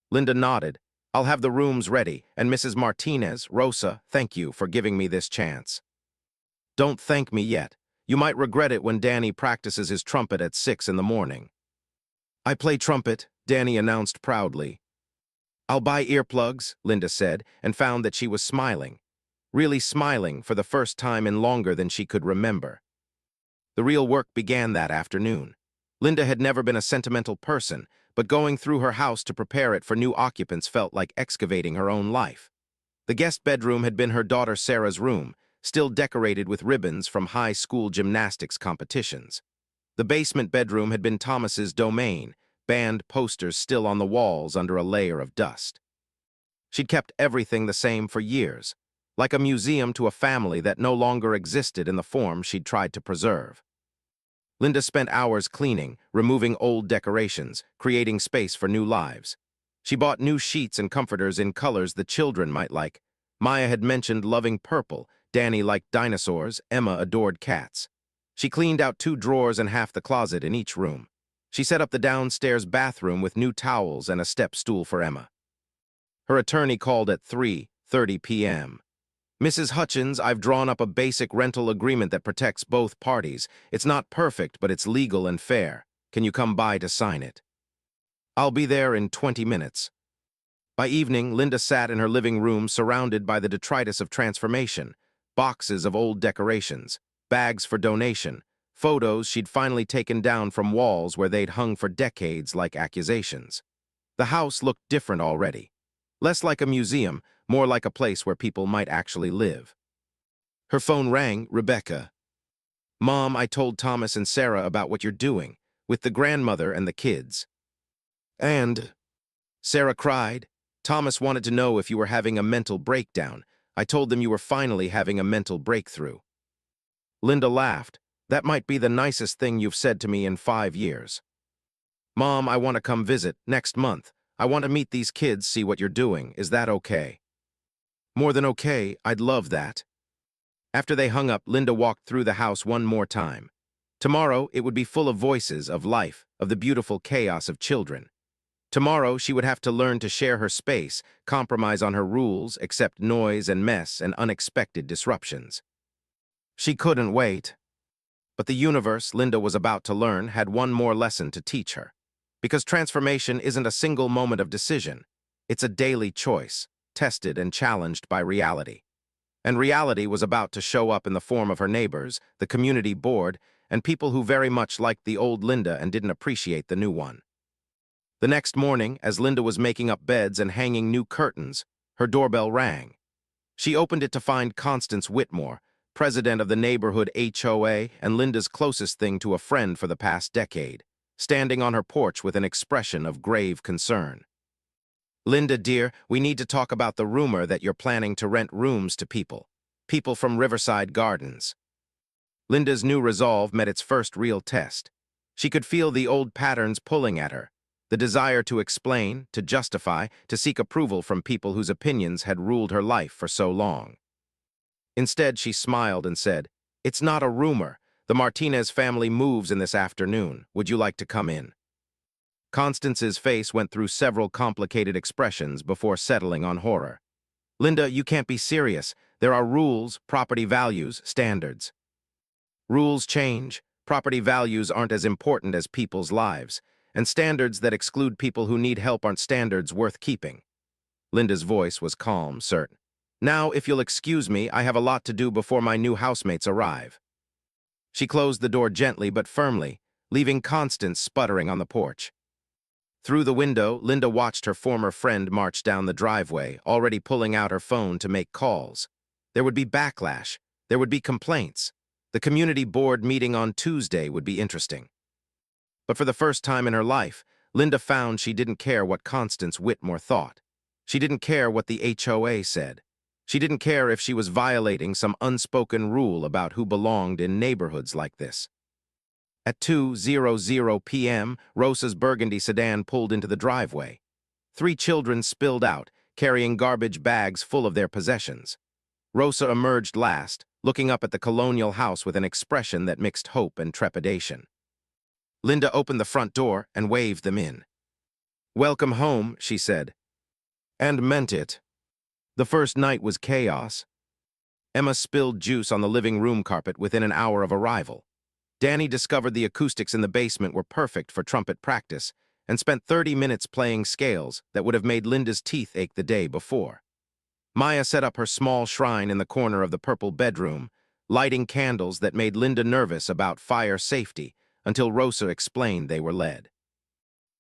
Linda nodded. "I'll have the rooms ready, and Mrs. Martinez, Rosa, thank you for giving me this chance." "Don't thank me yet. You might regret it when Danny practices his trumpet at 6 in the morning." "I play trumpet," Danny announced proudly. "I'll buy earplugs," Linda said, and found that she was smiling. Really smiling for the first time in longer than she could remember. The real work began that afternoon. Linda had never been a sentimental person, but going through her house to prepare it for new occupants felt like excavating her own life. The guest bedroom had been her daughter Sarah's room, still decorated with ribbons from high school gymnastics competitions. The basement bedroom had been Thomas's domain, banned posters still on the walls under a layer of dust. She'd kept everything the same for years, like a museum to a family that no longer existed in the form she'd tried to preserve. Linda spent hours cleaning, removing old decorations, creating space for new lives. She bought new sheets and comforters in colors the children might like. Maya had mentioned loving purple, Danny liked dinosaurs, Emma adored cats. She cleaned out 2 drawers and half the closet in each room. She set up the downstairs bathroom with new towels and a step stool for Emma. Her attorney called at 3:30 p.m. "Mrs. Hutchins, I've drawn up a basic rental agreement that protects both parties. It's not perfect, but it's legal and fair. Can you come by to sign it?" "I'll be there in 20 minutes." By evening, Linda sat in her living room surrounded by the detritus of transformation, boxes of old decorations, bags for donation, photos she'd finally taken down from walls where they'd hung for decades like accusations. The house looked different already. Less like a museum, more like a place where people might actually live. Her phone rang. "Rebecca." "Mom, I told Thomas and Sarah about what you're doing, with the grandmother and the kids." "And?" Sarah cried. "Thomas wanted to know if you were having a mental breakdown. I told them you were finally having a mental breakthrough." Linda laughed. "That might be the nicest thing you've said to me in 5 years." "Mom, I want to come visit next month. I want to meet these kids, see what you're doing. Is that okay?" "More than okay. I'd love that." After they hung up, Linda walked through the house one more time. Tomorrow, it would be full of voices, of life, of the beautiful chaos of children. Tomorrow, she would have to learn to share her space, compromise on her rules, accept noise and mess and unexpected disruptions. She couldn't wait. But the universe, Linda was about to learn, had one more lesson to teach her. Because transformation isn't a single moment of decision. It's a daily choice, tested and challenged by reality. And reality was about to show up in the form of her neighbors, the community board, and people who very much liked the old Linda and didn't appreciate the new one. The next morning, as Linda was making up beds and hanging new curtains, her doorbell rang. She opened it to find Constance Whitmore, president of the neighborhood HOA and Linda's closest thing to a friend for the past decade. standing on her porch with an expression of grave concern. "Linda, dear, we need to talk about the rumor that you're planning to rent rooms to people. People from Riverside Gardens." Linda's new resolve met its first real test. She could feel the old patterns pulling at her, the desire to explain, to justify, to seek approval from people whose opinions had ruled her life for so long. Instead, she smiled and said, "It's not a rumor. The Martinez family moves in this afternoon. Would you like to come in?" Constance's face went through several complicated expressions before settling on horror. "Linda, you can't be serious. There are rules, property values, standards." "Rules change, property values aren't as important as people's lives, and standards that exclude people who need help aren't standards worth keeping." Linda's voice was calm, certain. "Now, if you'll excuse me, I have a lot to do before my new housemates arrive." She closed the door gently but firmly, leaving Constance sputtering on the porch. Through the window, Linda watched her former friend march down the driveway, already pulling out her phone to make calls. There would be backlash. There would be complaints. The community board meeting on Tuesday would be interesting. But for the first time in her life, Linda found she didn't care what Constance Whitmore thought. She didn't care what the HOA said. She didn't care if she was violating some unspoken rule about who belonged in neighborhoods like this. At 2:00 p.m., Rosa's burgundy sedan pulled into the driveway. 3 children spilled out, carrying garbage bags full of their possessions. Rosa emerged last, looking up at the colonial house with an expression that mixed hope and trepidation. Linda opened the front door and waved them in. "Welcome home," she said. And meant it. The first night was chaos. Emma spilled juice on the living room carpet within an hour of arrival. Danny discovered the acoustics in the basement were perfect for trumpet practice and spent 30 minutes playing scales that would have made Linda's teeth ache the day before. Maya set up her small shrine in the corner of the purple bedroom, lighting candles that made Linda nervous about fire safety until Rosa explained they were lead.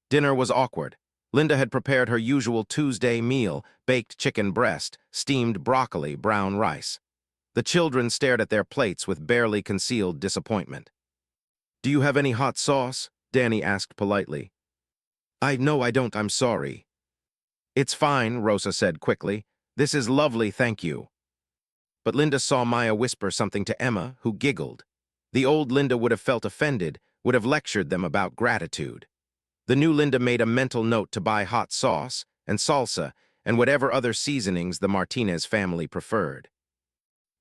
Dinner was awkward. Linda had prepared her usual Tuesday meal, baked chicken breast, steamed broccoli, brown rice. The children stared at their plates with barely concealed disappointment. "Do you have any hot sauce?" Danny asked politely. No, I don't, I'm sorry." "It's fine," Rosa said quickly. "This is lovely, thank you." But Linda saw Maya whisper something to Emma, who giggled. The old Linda would have felt offended, would have lectured them about gratitude. The new Linda made a mental note to buy hot sauce and salsa and whatever other seasonings the Martinez family preferred.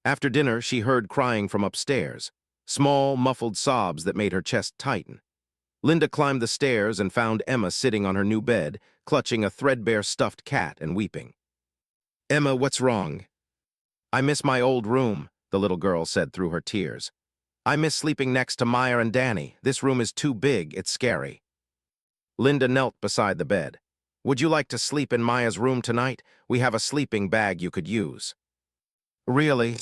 After dinner, she heard crying from upstairs, small, muffled sobs that made her chest tighten. Linda climbed the stairs and found Emma sitting on her new bed, clutching a threadbare stuffed cat and weeping. "Emma, what's wrong?" "I miss my old room," the little girl said through her tears. "I miss sleeping next to Maya and Danny. This room is too big, it's scary." Linda knelt beside the bed. "Would you like to sleep in Maya's room tonight? We have a sleeping bag you could use." "Really?"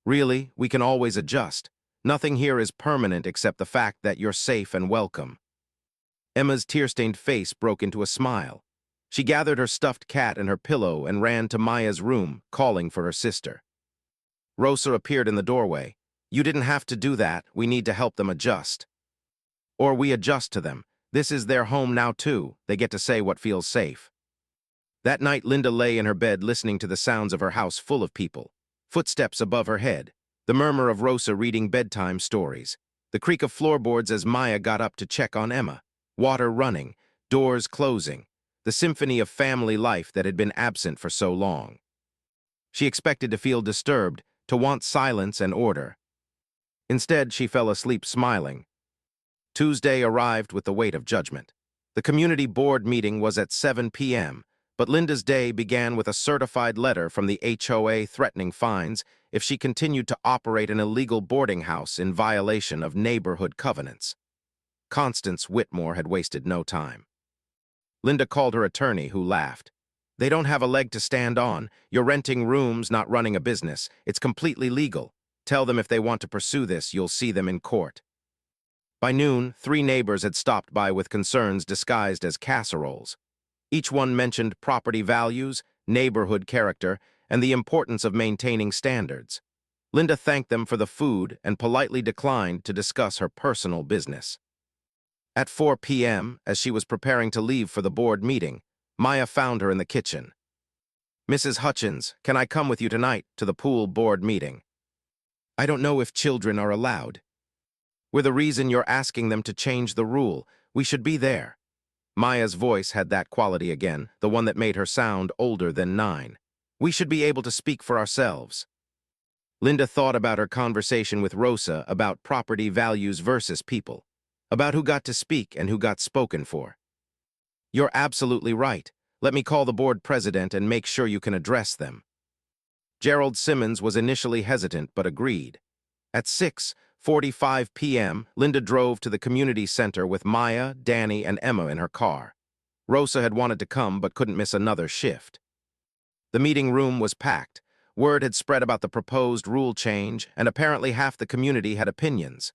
"Really, we can always adjust. Nothing here is permanent except the fact that you're safe and welcome." Emma's tear-stained face broke into a smile. She gathered her stuffed cat and her pillow and ran to Maya's room, calling for her sister. Rosa appeared in the doorway. "You didn't have to do that. We need to help them adjust." "Or we adjust to them. This is their home now, too. They get to say what feels safe." That night, Linda lay in her bed listening to the sounds of her house full of people. Footsteps above her head, the murmur of Rosa reading bedtime stories, the creak of floorboards as Maya got up to check on Emma, water running, doors closing, the symphony of family life that had been absent for so long. She expected to feel disturbed, to want silence and order. Instead, she fell asleep smiling. Tuesday arrived with the weight of judgment. The community board meeting was at 7 p.m., but Linda's day began with a certified letter from the HOA threatening fines if she continued to operate an illegal boarding house in violation of neighborhood covenants. Constance Whitmore had wasted no time. Linda called her attorney, who laughed. "They don't have a leg to stand on. You're renting rooms, not running a business. It's completely legal. Tell them if they want to pursue this, you'll see them in court." By noon, 3 neighbors had stopped by with concerns disguised as casseroles. Each one mentioned property values, neighborhood character, and the importance of maintaining standards. Linda thanked them for the food and politely declined to discuss her personal business. At 4 p.m., as she was preparing to leave for the board meeting, Maya found her in the kitchen. "Mrs. Hutchins, can I come with you tonight to the pool board meeting?" "I don't know if children are allowed." "We're the reason you're asking them to change the rule. We should be there." Maya's voice had that quality again, the one that made her sound older than 9. "We should be able to speak for ourselves." Linda thought about her conversation with Rosa about property values versus people, about who got to speak and who got spoken for. "You're absolutely right. Let me call the board president and make sure you can address them." Gerald Simmons was initially hesitant but agreed. At 6:45 p.m., Linda drove to the community center with Maya, Danny, and Emma in her car. Rosa had wanted to come but couldn't miss another shift. The meeting room was packed. Word had spread about the proposed rule change, and apparently half the community had opinions.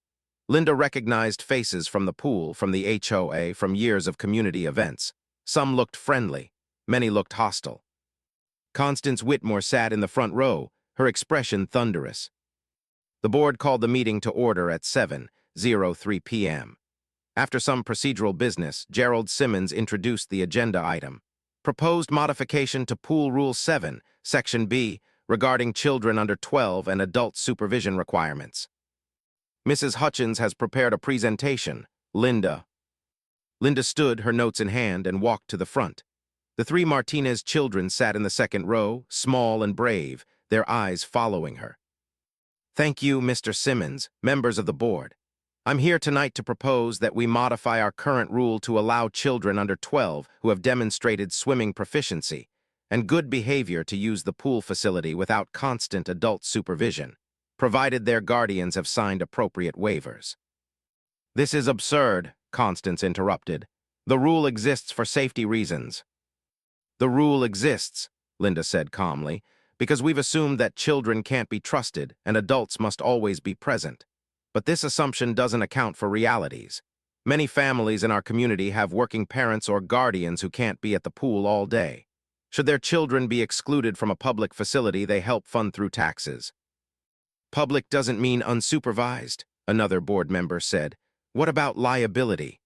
Linda recognized faces from the pool, from the HOA, from years of community events. Some looked friendly. Many looked hostile. Constance Whitmore sat in the front row, her expression thunderous. The board called the meeting to order at 7:03 p.m. After some procedural business, Gerald Simmons introduced the agenda item. Proposed modification to Pool Rule 7, Section B, regarding children under 12 and adult supervision requirements. "Mrs. Hutchins has prepared a presentation. Linda." Linda stood, her notes in hand, and walked to the front. The 3 Martinez children sat in the second row, small and brave, their eyes following her. "Thank you, Mr. Simmons, members of the board. I'm here tonight to propose that we modify our current rule to allow children under 12 who have demonstrated swimming proficiency and good behavior to use the pool facility without constant adult supervision, provided their guardians have signed appropriate waivers." "This is absurd," Constance interrupted. "The rule exists for safety reasons." "The rule exists," Linda said calmly, "because we've assumed that children can't be trusted and adults must always be present. But this assumption doesn't account for realities. Many families in our community have working parents or guardians who can't be at the pool all day. Should their children be excluded from a public facility they help fund through taxes?" "Public doesn't mean unsupervised," another board member said. "What about liability?"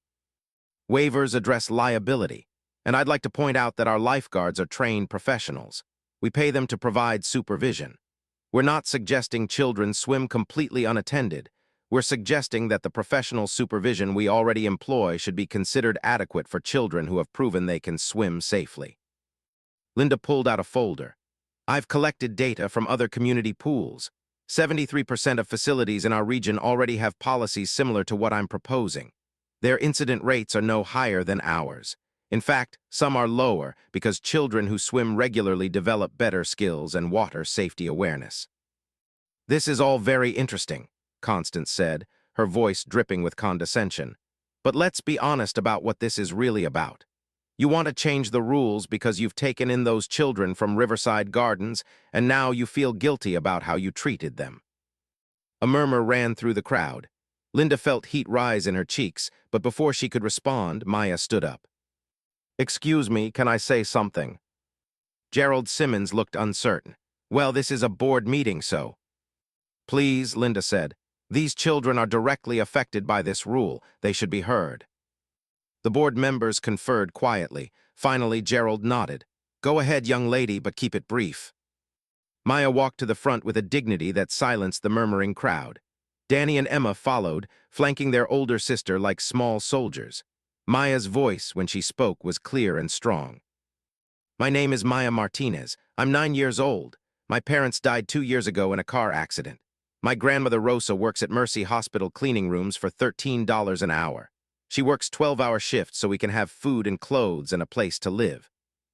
"Waivers address liability, and I'd like to point out that our lifeguards are trained professionals. We pay them to provide supervision. We're not suggesting children swim completely unattended. We're suggesting that the professional supervision we already employ should be considered adequate for children who have proven they can swim safely." Linda pulled out a folder. "I've collected data from other community pools. 73% of facilities in our region already have policies similar to what I'm proposing. Their incident rates are no higher than ours. In fact, some are lower because children who swim regularly develop better skills and water safety awareness." "This is all very interesting," Constance said, her voice dripping with condescension. "But let's be honest about what this is really about. You want to change the rules because you've taken in those children from Riverside Gardens and now you feel guilty about how you treated them." A murmur ran through the crowd. Linda felt heat rise in her cheeks, but before she could respond, Maya stood up. "Excuse me, can I say something?" Gerald Simmons looked uncertain. "Well, this is a board meeting, so—" "Please," Linda said. "These children are directly affected by this rule. They should be heard." The board members conferred quietly. Finally, Gerald nodded. "Go ahead, young lady, but keep it brief." Maya walked to the front with a dignity that silenced the murmuring crowd. Danny and Emma followed, flanking their older sister like small soldiers. Maya's voice, when she spoke, was clear and strong. "My name is Maya Martinez. I'm 9 years old. My parents died 2 years ago in a car accident. My grandmother Rosa works at Mercy Hospital cleaning rooms for $13 an hour. She works 12-hour shifts so we can have food and clothes and a place to live.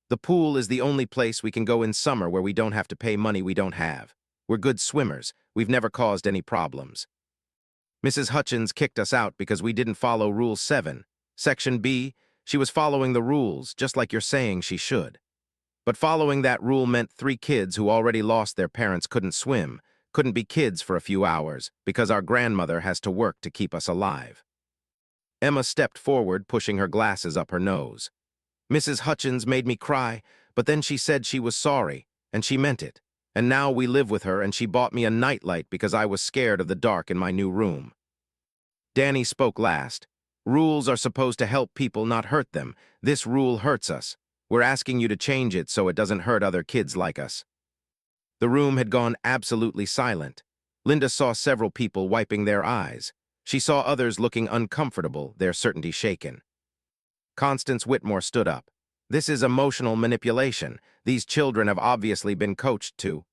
The pool is the only place we can go in summer where we don't have to pay money we don't have. We're good swimmers. We've never caused any problems. Mrs. Hutchins kicked us out because we didn't follow Rule 7. Section B, she was following the rules, just like you're saying she should. But following that rule meant 3 kids who already lost their parents couldn't swim, couldn't be kids for a few hours, because our grandmother has to work to keep us alive." Emma stepped forward, pushing her glasses up her nose. "Mrs. Hutchins made me cry, but then she said she was sorry, and she meant it. And now we live with her, and she bought me a nightlight because I was scared of the dark in my new room." Danny spoke last. Rules are supposed to help people, not hurt them. This rule hurts us. We're asking you to change it so it doesn't hurt other kids like us." The room had gone absolutely silent. Linda saw several people wiping their eyes. She saw others looking uncomfortable, their certainty shaken. Constance Whitmore stood up. "This is emotional manipulation. These children have obviously been coached to."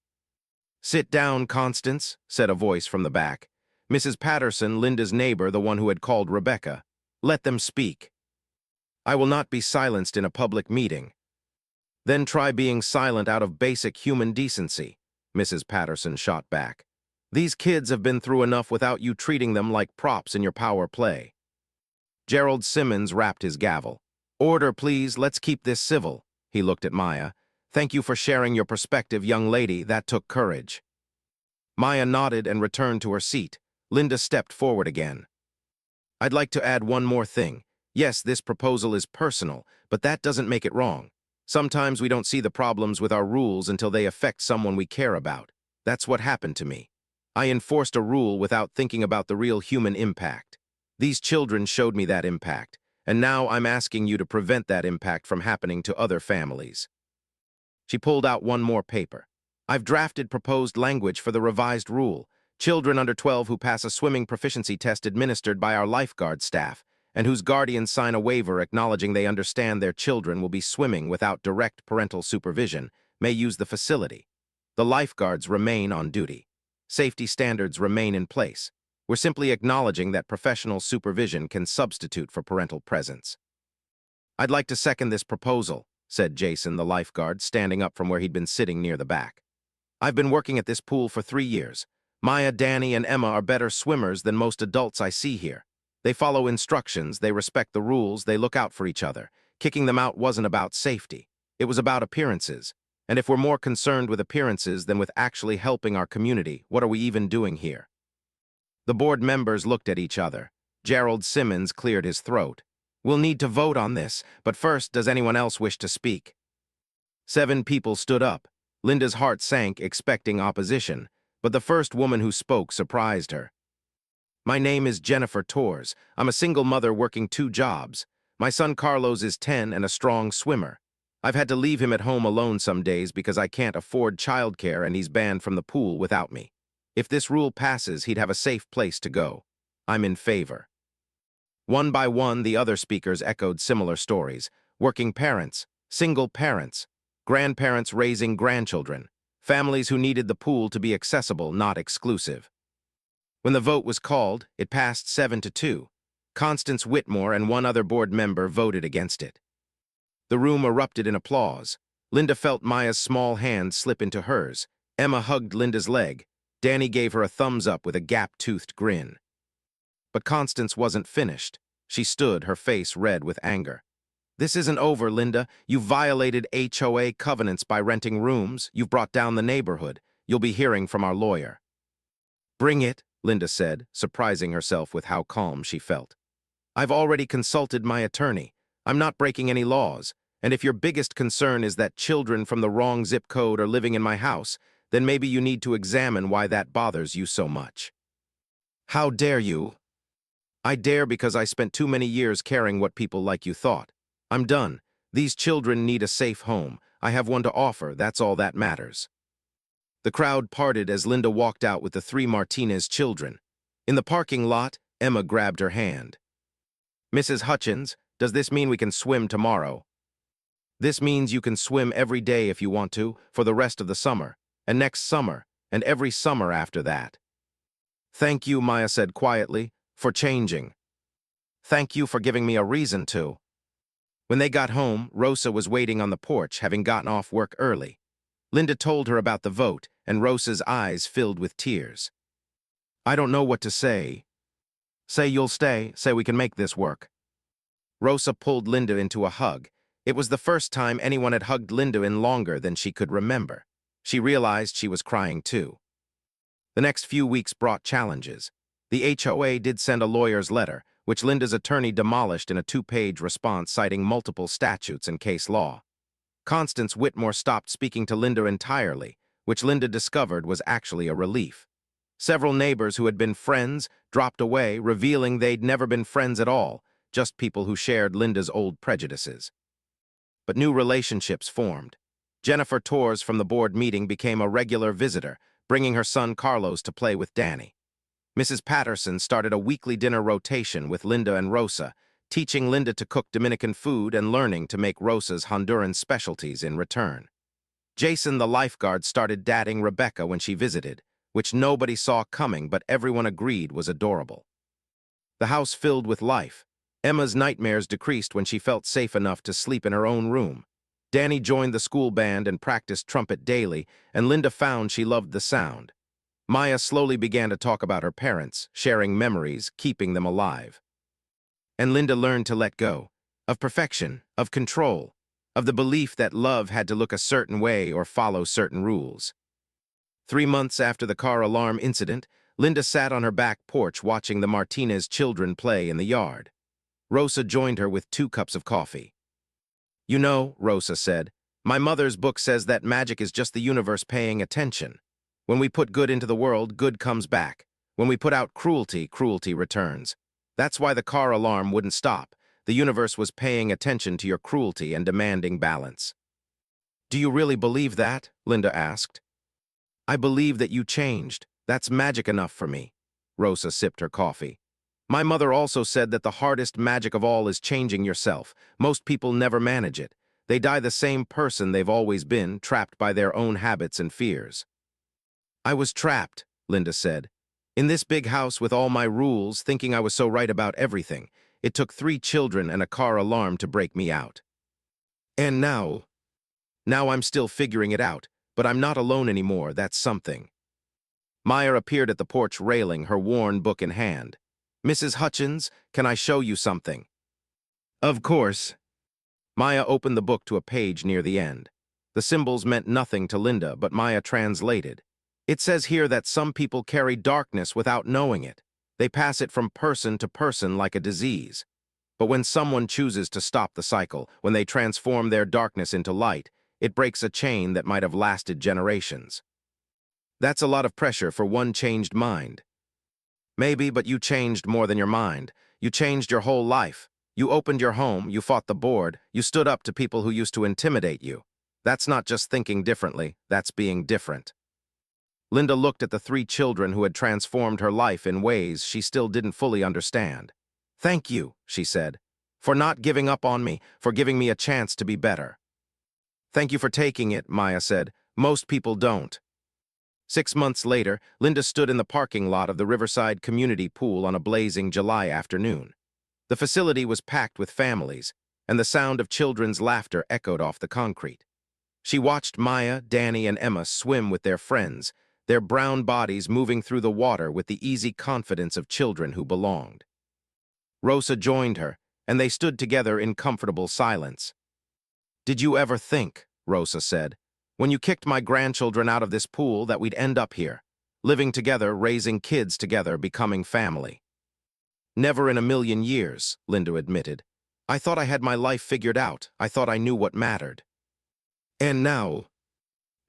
"Sit down, Constance," said a voice from the back. Mrs. Patterson, Linda's neighbor, the one who had called Rebecca. "Let them speak." "I will not be silenced in a public meeting." "Then try being silent out of basic human decency," Mrs. Patterson shot back. "These kids have been through enough without you treating them like props in your power play." Gerald Simmons rapped his gavel. "Order, please. Let's keep this civil." He looked at Maya. "Thank you for sharing your perspective, young lady. That took courage." Maya nodded and returned to her seat. Linda stepped forward again. "I'd like to add one more thing. Yes, this proposal is personal, but that doesn't make it wrong. Sometimes we don't see the problems with our rules until they affect someone we care about. That's what happened to me. I enforced a rule without thinking about the real human impact. These children showed me that impact, and now I'm asking you to prevent that impact from happening to other families." She pulled out one more paper. "I've drafted proposed language for the revised rule. Children under 12 who pass a swimming proficiency test administered by our lifeguard staff, and whose guardians sign a waiver acknowledging they understand their children will be swimming without direct parental supervision, may use the facility. The lifeguards remain on duty. Safety standards remain in place. We're simply acknowledging that professional supervision can substitute for parental presence." "I'd like to second this proposal," said Jason, the lifeguard, standing up from where he'd been sitting near the back. "I've been working at this pool for 3 years. Maya, Danny, and Emma are better swimmers than most adults I see here. They follow instructions, they respect the rules, they look out for each other. Kicking them out wasn't about safety. It was about appearances. And if we're more concerned with appearances than with actually helping our community, what are we even doing here?" The board members looked at each other. Gerald Simmons cleared his throat. "We'll need to vote on this, but first, does anyone else wish to speak?" 7 people stood up. Linda's heart sank, expecting opposition, but the first woman who spoke surprised her. "My name is Jennifer Torres. I'm a single mother working 2 jobs. My son Carlos is 10 and a strong swimmer. I've had to leave him at home alone some days because I can't afford childcare and he's banned from the pool without me. If this rule passes, he'd have a safe place to go. I'm in favor." One by one, the other speakers echoed similar stories. Working parents, single parents, grandparents raising grandchildren, families who needed the pool to be accessible, not exclusive. When the vote was called, it passed 7-2. Constance Whitmore and one other board member voted against it. The room erupted in applause. Linda felt Maya's small hand slip into hers. Emma hugged Linda's leg. Danny gave her a thumbs up with a gap-toothed grin. But Constance wasn't finished. She stood, her face red with anger. "This isn't over, Linda. You've violated HOA covenants by renting rooms. You've brought down the neighborhood. You'll be hearing from our lawyer." "Bring it," Linda said, surprising herself with how calm she felt. "I've already consulted my attorney. I'm not breaking any laws. And if your biggest concern is that children from the wrong zip code are living in my house, then maybe you need to examine why that bothers you so much." "How dare you?" "I dare because I spent too many years caring what people like you thought. I'm done. These children need a safe home. I have one to offer. That's all that matters." The crowd parted as Linda walked out with the 3 Martinez children. In the parking lot, Emma grabbed her hand. "Mrs. Hutchins, does this mean we can swim tomorrow?" "This means you can swim every day if you want to, for the rest of the summer, and next summer, and every summer after that." "Thank you," Maya said quietly, "for changing. Thank you for giving me a reason to." When they got home, Rosa was waiting on the porch, having gotten off work early. Linda told her about the vote, and Rosa's eyes filled with tears. "I don't know what to say." "Say you'll stay. Say we can make this work." Rosa pulled Linda into a hug. It was the first time anyone had hugged Linda in longer than she could remember. She realized she was crying too. The next few weeks brought challenges. The HOA did send a lawyer's letter, which Linda's attorney demolished in a 2-page response citing multiple statutes and case law. Constance Whitmore stopped speaking to Linda entirely, which Linda discovered was actually a relief. Several neighbors who had been friends dropped away, revealing they'd never been friends at all. just people who shared Linda's old prejudices. But new relationships formed. Jennifer Torres from the board meeting became a regular visitor, bringing her son Carlos to play with Danny. Mrs. Patterson started a weekly dinner rotation with Linda and Rosa, teaching Linda to cook Dominican food and learning to make Rosa's Honduran specialties in return. Jason, the lifeguard, started dating Rebecca when she visited, which nobody saw coming but everyone agreed was adorable. The house filled with life. Emma's nightmares decreased when she felt safe enough to sleep in her own room. Danny joined the school band and practiced trumpet daily, and Linda found she loved the sound. Maya slowly began to talk about her parents, sharing memories, keeping them alive. And Linda learned to let go of perfection, of control, of the belief that love had to look a certain way or follow certain rules. 3 months after the car alarm incident, Linda sat on her back porch watching the Martinez children play in the yard. Rosa joined her with 2 cups of coffee. "You know," Rosa said, "my mother's book says that magic is just the universe paying attention. When we put good into the world, good comes back. When we put out cruelty, cruelty returns. That's why the car alarm wouldn't stop. The universe was paying attention to your cruelty and demanding balance." "Do you really believe that?" Linda asked. "I believe that you changed. That's magic enough for me." Rosa sipped her coffee. "My mother also said that the hardest magic of all is changing yourself. Most people never manage it. They die the same person they've always been, trapped by their own habits and fears." "I was trapped," Linda said, "in this big house with all my rules, thinking I was so right about everything. It took 3 children and a car alarm to break me out. And now I'm still figuring it out, but I'm not alone anymore, that's something." Maya appeared at the porch railing, her worn book in hand. "Mrs. Hutchins, can I show you something?" "Of course." Maya opened the book to a page near the end. The symbols meant nothing to Linda, but Maya translated. "It says here that some people carry darkness without knowing it. They pass it from person to person like a disease. But when someone chooses to stop the cycle, when they transform their darkness into light, it breaks a chain that might have lasted generations. That's a lot of pressure for one changed mind." "Maybe, but you changed more than your mind. You changed your whole life. You opened your home, you fought the board, you stood up to people who used to intimidate you. That's not just thinking differently, that's being different." Linda looked at the 3 children who had transformed her life in ways she still didn't fully understand. "Thank you," she said, "for not giving up on me, for giving me a chance to be better." "Thank you for taking it," Maya said. "Most people don't." 6 months later, Linda stood in the parking lot of the Riverside Community Pool on a blazing July afternoon. The facility was packed with families, and the sound of children's laughter echoed off the concrete. She watched Maya, Danny, and Emma swim with their friends, their brown bodies moving through the water with the easy confidence of children who belonged. Rosa joined her, and they stood together in comfortable silence. "Did you ever think," Rosa said, "when you kicked my grandchildren out of this pool that we'd end up here, living together, raising kids together, becoming family?" "Never in a million years," Linda admitted. "I thought I had my life figured out. I thought I knew what mattered. And now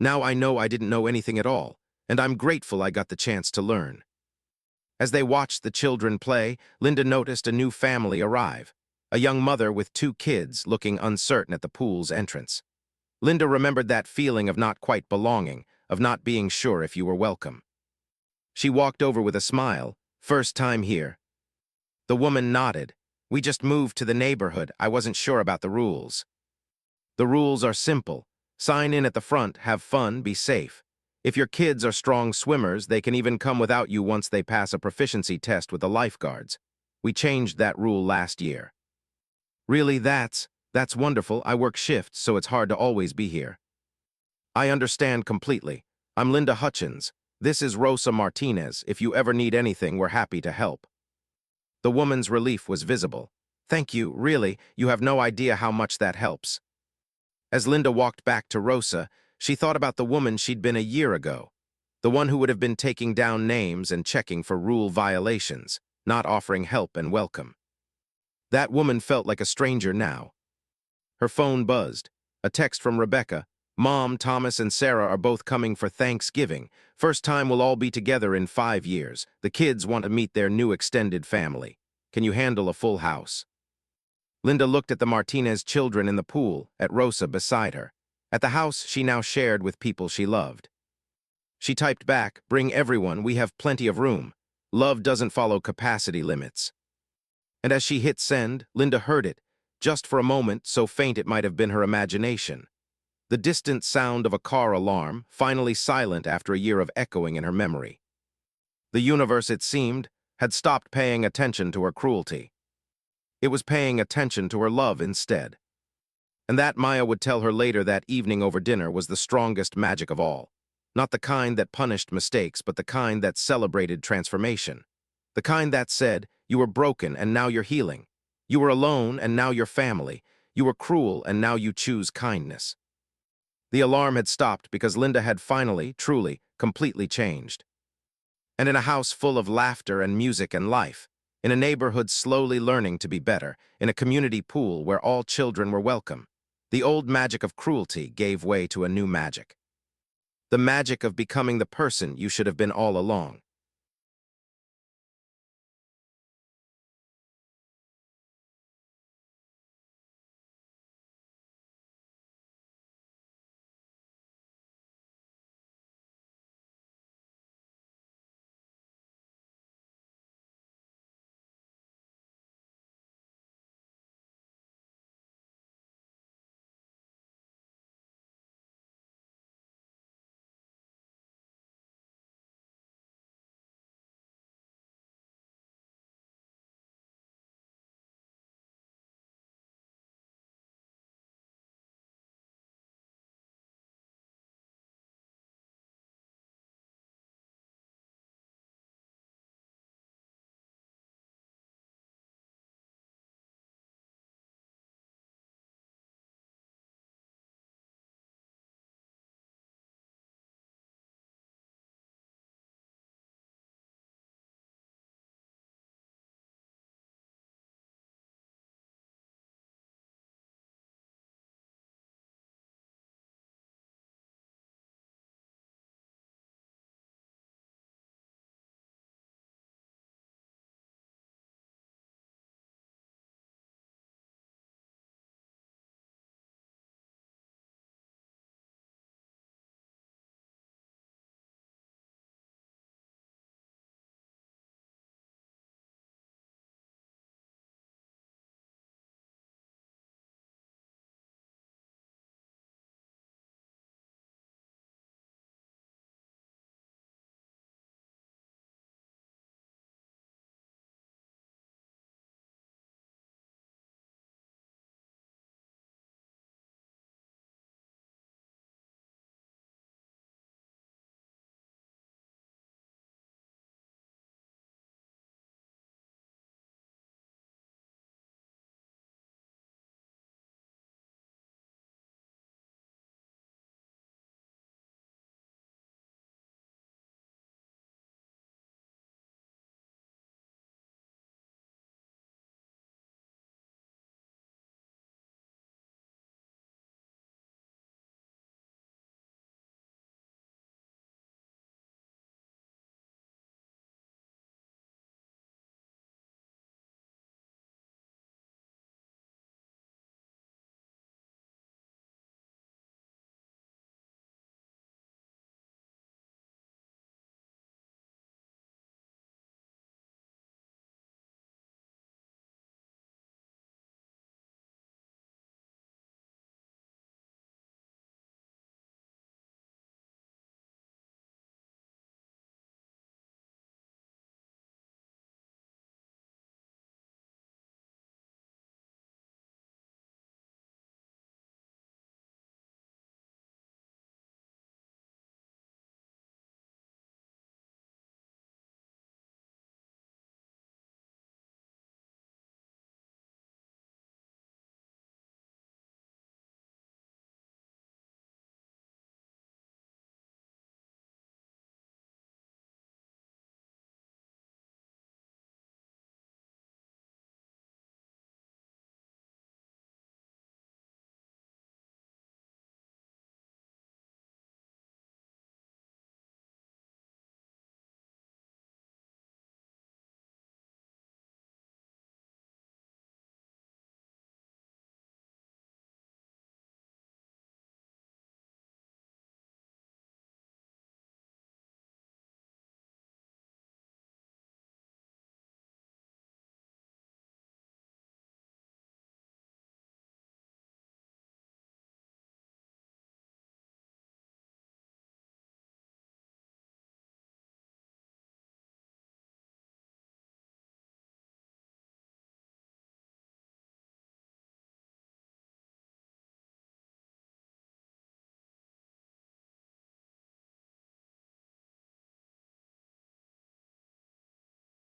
I know I didn't know anything at all, and I'm grateful I got the chance to learn." As they watched the children play, Linda noticed a new family arrive, a young mother with 2 kids looking uncertain at the pool's entrance. Linda remembered that feeling of not quite belonging, of not being sure if you were welcome. She walked over with a smile. "First time here?" The woman nodded. "We just moved to the neighborhood. I wasn't sure about the rules." "The rules are simple. Sign in at the front, have fun, be safe. If your kids are strong swimmers, they can even come without you once they pass a proficiency test with the lifeguards. We changed that rule last year." "Really, that's wonderful. I work shifts, so it's hard to always be here." "I understand completely. I'm Linda Hutchins. This is Rosa Martinez. If you ever need anything, we're happy to help." The woman's relief was visible. "Thank you, really, you have no idea how much that helps." As Linda walked back to Rosa, she thought about the woman she'd been a year ago, the one who would have been taking down names and checking for rule violations, not offering help and welcome. That woman felt like a stranger now. Her phone buzzed. A text from Rebecca. "Mom, Thomas, and Sarah are both coming for Thanksgiving. First time we'll all be together in 5 years. The kids want to meet their new extended family. Can you handle a full house?" Linda looked at the Martinez children in the pool, at Rosa beside her, at the house she now shared with people she loved. She typed back, "Bring everyone, we have plenty of room. Love doesn't follow capacity limits." And as she hit send, Linda heard it, just for a moment, so faint it might have been her imagination. The distant sound of a car alarm, finally silent after a year of echoing in her memory. The universe, it seemed, had stopped paying attention to her cruelty. It was paying attention to her love instead. And that, Maya would tell her later that evening over dinner, was the strongest magic of all. Not the kind that punished mistakes, but the kind that celebrated transformation. The kind that said, "You were broken and now you're healing. You were alone and now you're family. You were cruel and now you choose kindness." The alarm had stopped because Linda had finally, truly, completely changed. And in a house full of laughter and music and life, in a neighborhood slowly learning to be better, in a community pool where all children were welcome, the old magic of cruelty gave way to a new magic. The magic of becoming the person you should have been all along.